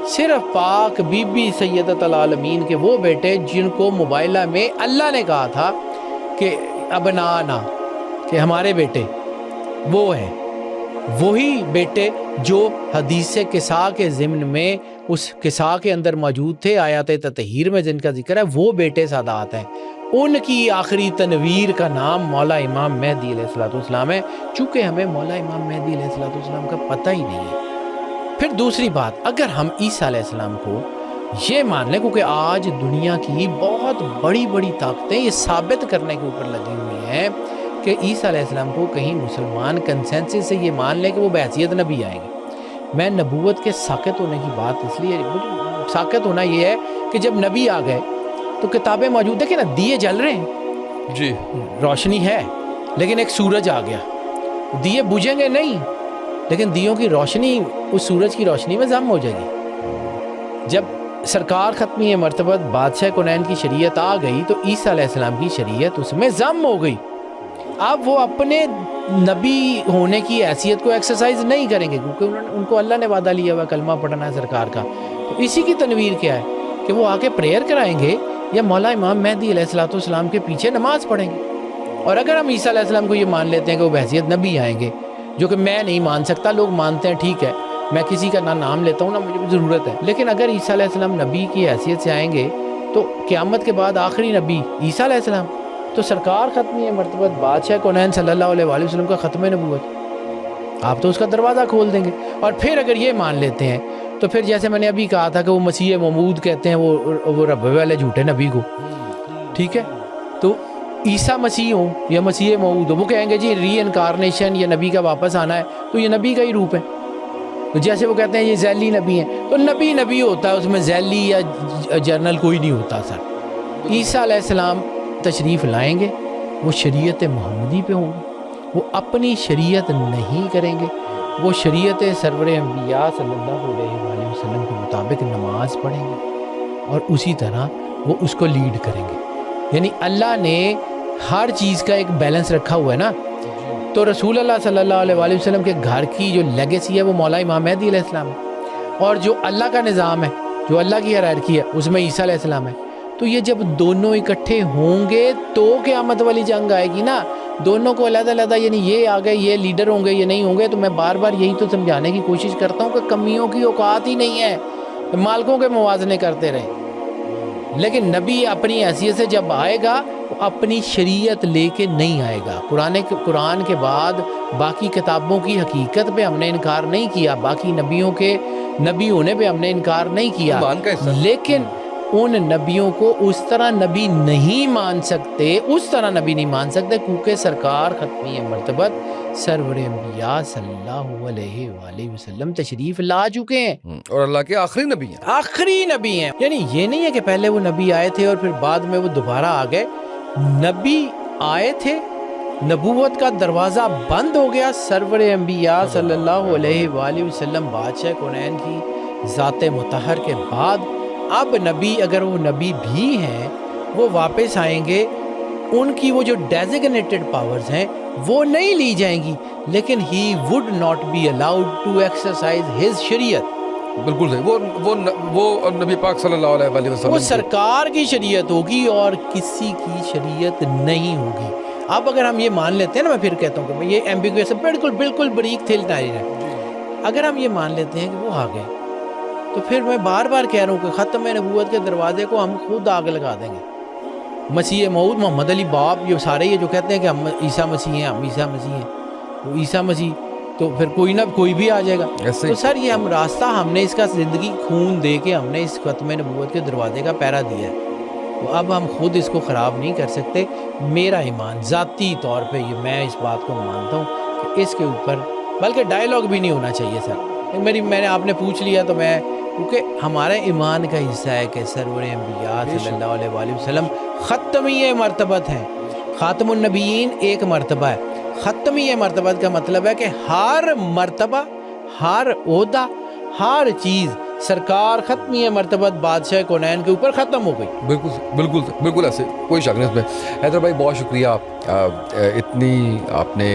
صرف پاک بی بی سیدۃ العالمین کے وہ بیٹے جن کو موبائلہ میں اللہ نے کہا تھا کہ ابنانا، کہ ہمارے بیٹے، وہ ہیں وہی بیٹے جو حدیث قصا کے ضمن میں اس قصا کے اندر موجود تھے، آیات تطہیر میں جن کا ذکر ہے، وہ بیٹے سادات ہیں. ان کی آخری تنویر کا نام مولا امام مہدی علیہ السلام ہے. چونکہ ہمیں مولا امام مہدی علیہ السلام کا پتہ ہی نہیں ہے. پھر دوسری بات، اگر ہم عیسیٰ علیہ السلام کو یہ مان لیں، کیونکہ آج دنیا کی بہت بڑی بڑی طاقتیں یہ ثابت کرنے کے اوپر لگی ہوئی ہیں کہ عیسیٰ علیہ السلام کو کہیں مسلمان کنسنسس سے یہ مان لیں کہ وہ بحیثیت نبی آئیں گے. میں نبوت کے ساقط ہونے کی بات اس لیے، ساقط ہونا یہ ہے کہ جب نبی آ گئے تو کتابیں موجود ہے کہ نا دیے جل رہے ہیں، جی روشنی ہے، لیکن ایک سورج آ گیا، دیے بجھیں گے نہیں، لیکن دیوں کی روشنی اس سورج کی روشنی میں ضم ہو جائے گی. جب سرکار ختمی مرتبہ بادشاہ کونین کی شریعت آ گئی تو عیسیٰ علیہ السلام کی شریعت اس میں ضم ہو گئی. اب وہ اپنے نبی ہونے کی حیثیت کو ایکسرسائز نہیں کریں گے، کیونکہ ان کو اللہ نے وعدہ لیا ہوا کلمہ پڑھنا ہے سرکار کا. تو اسی کی تنویر کیا ہے کہ وہ آ کے پریئر کرائیں گے یا مولا امام مہدی علیہ السلام کے پیچھے نماز پڑھیں گے. اور اگر ہم عیسیٰ علیہ السلام کو یہ مان لیتے ہیں کہ وہ بحیثیت نبی آئیں گے، جو کہ میں نہیں مان سکتا، لوگ مانتے ہیں، ٹھیک ہے، میں کسی کا نہ نام لیتا ہوں نہ مجھے ضرورت ہے، لیکن اگر عیسیٰ علیہ السلام نبی کی حیثیت سے آئیں گے تو قیامت کے بعد آخری نبی عیسیٰ علیہ السلام، تو سرکار ختمی مرتبہ بادشاہ کونین صلی اللہ علیہ وآلہ وسلم کا ختم نبوت، آپ تو اس کا دروازہ کھول دیں گے. اور پھر اگر یہ مان لیتے ہیں تو پھر جیسے میں نے ابھی کہا تھا کہ وہ مسیح موعود کہتے ہیں وہ رب والے جھوٹے نبی کو، ٹھیک ہے، تو عیسیٰ مسیح ہوں یا مسیح موعود ہو، وہ کہیں گے جی ری انکارنیشن یا نبی کا واپس آنا ہے، تو یہ نبی کا ہی روپ ہے. تو جیسے وہ کہتے ہیں یہ ذیلی نبی ہیں، تو نبی ہوتا ہے، اس میں ذیلی یا جرنل کوئی نہیں ہوتا. سر عیسیٰ علیہ السلام تشریف لائیں گے، وہ شریعت محمدی پہ ہوں گے، وہ اپنی شریعت نہیں کریں گے، وہ شریعت سرور انبیاء صلی اللہ علیہ وآلہ وسلم کے مطابق نماز پڑھیں گے اور اسی طرح وہ اس کو لیڈ کریں گے. یعنی اللہ نے ہر چیز کا ایک بیلنس رکھا ہوا ہے نا. تو رسول اللہ صلی اللہ علیہ وآلہ وسلم کے گھر کی جو لیگیسی ہے وہ مولا امام مہدی علیہ السلام ہے، اور جو اللہ کا نظام ہے، جو اللہ کی ہیرارکی ہے، اس میں عیسیٰ علیہ السلام ہے. تو یہ جب دونوں اکٹھے ہوں گے تو قیامت والی جنگ آئے گی نا. دونوں کو علیحدہ علیحدہ، یعنی یہ آ گئے، یہ لیڈر ہوں گے، یہ نہیں ہوں گے. تو میں بار بار یہی تو سمجھانے کی کوشش کرتا ہوں کہ کمیوں کی اوقات ہی نہیں ہے، مالکوں کے موازنے کرتے رہیں. لیکن نبی اپنی حیثیت سے جب آئے گا وہ اپنی شریعت لے کے نہیں آئے گا. قرآن کے بعد باقی کتابوں کی حقیقت پہ ہم نے انکار نہیں کیا، باقی نبیوں کے نبی ہونے پہ ہم نے انکار نہیں کیا، لیکن ان نبیوں کو اس طرح نبی نہیں مان سکتے، اس طرح نبی نہیں مان سکتے کیونکہ سرکار ختمی مرتبت سرور انبیاء صلی اللہ علیہ وآلہ وسلم تشریف لا چکے ہیں، اور اللہ کے آخری نبی ہیں، آخری نبی ہیں۔ یعنی یہ نہیں ہے کہ پہلے وہ نبی آئے تھے اور پھر بعد میں وہ دوبارہ آ گئے، نبی آئے تھے، نبوت کا دروازہ بند ہو گیا، سرور انبیاء صلی اللہ علیہ وآلہ وسلم بادشاہ کونین کی ذات مطہر کے بعد اب نبی، اگر وہ نبی بھی ہیں، وہ واپس آئیں گے، ان کی وہ جو ڈیزیگنیٹڈ پاورز ہیں وہ نہیں لی جائیں گی، لیکن he would not be allowed to exercise his شریعت۔ بالکل صحیح، وہ نبی پاک صلی اللہ علیہ وآلہ وسلم وہ سرکار کی شریعت ہوگی اور کسی کی شریعت نہیں ہوگی۔ اب اگر ہم یہ مان لیتے ہیں نا، میں پھر کہتا ہوں کہ یہ ایمبیگوس ہے، بالکل بریک تھل تحریر ہے، اگر ہم یہ مان لیتے ہیں کہ وہ آ گئے تو پھر میں بار بار کہہ رہا ہوں کہ ختم نبوت کے دروازے کو ہم خود آگ لگا دیں گے۔ مسیح موعود، محمد علی باپ، یہ سارے یہ جو کہتے ہیں کہ ہم عیسیٰ مسیح ہیں، ہم عیسیٰ مسیح ہیں، وہ عیسیٰ مسیح، تو پھر کوئی نہ کوئی بھی آ جائے گا۔ تو سر یہ ہم راستہ، ہم نے اس کا زندگی خون دے کے ہم نے اس ختم نبوت کے دروازے کا پہرا دیا ہے، تو اب ہم خود اس کو خراب نہیں کر سکتے۔ میرا ایمان ذاتی طور پہ یہ، میں اس بات کو مانتا ہوں کہ اس کے اوپر بلکہ ڈائیلاگ بھی نہیں ہونا چاہیے سر۔ میں نے آپ نے پوچھ لیا تو میں، کیونکہ ہمارے ایمان کا حصہ ہے کہ سرور انبیاء صلی اللہ علیہ وآلہ وسلم ختمی مرتبت ہیں۔ خاتم النبیین ایک مرتبہ ہے، ختمی مرتبت کا مطلب ہے کہ ہر مرتبہ، ہر عہدہ، ہر چیز سرکار ختمی مرتبت بادشاہ کونین کے اوپر ختم ہو گئی۔ بالکل ایسے، کوئی شک نہیں اس میں۔ حیدر بھائی بہت شکریہ، اتنی آپ نے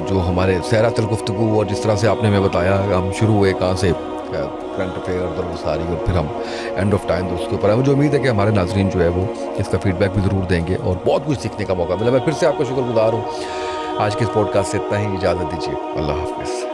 جو ہمارے سیرت الگفتگو اور جس طرح سے آپ نے ہمیں بتایا، ہم شروع ہوئے کہاں سے، کرنٹ افیئر اور ساری، اور پھر ہم اینڈ آف ٹائم اس کے اوپر ہے۔ مجھے امید ہے کہ ہمارے ناظرین جو ہے وہ اس کا فیڈ بیک بھی ضرور دیں گے اور بہت کچھ سیکھنے کا موقع ملا۔ میں پھر سے آپ کا شکر گزار ہوں۔ آج کے اس پوڈ کاسٹ سے اتنا ہی، اجازت دیجیے، اللہ حافظ۔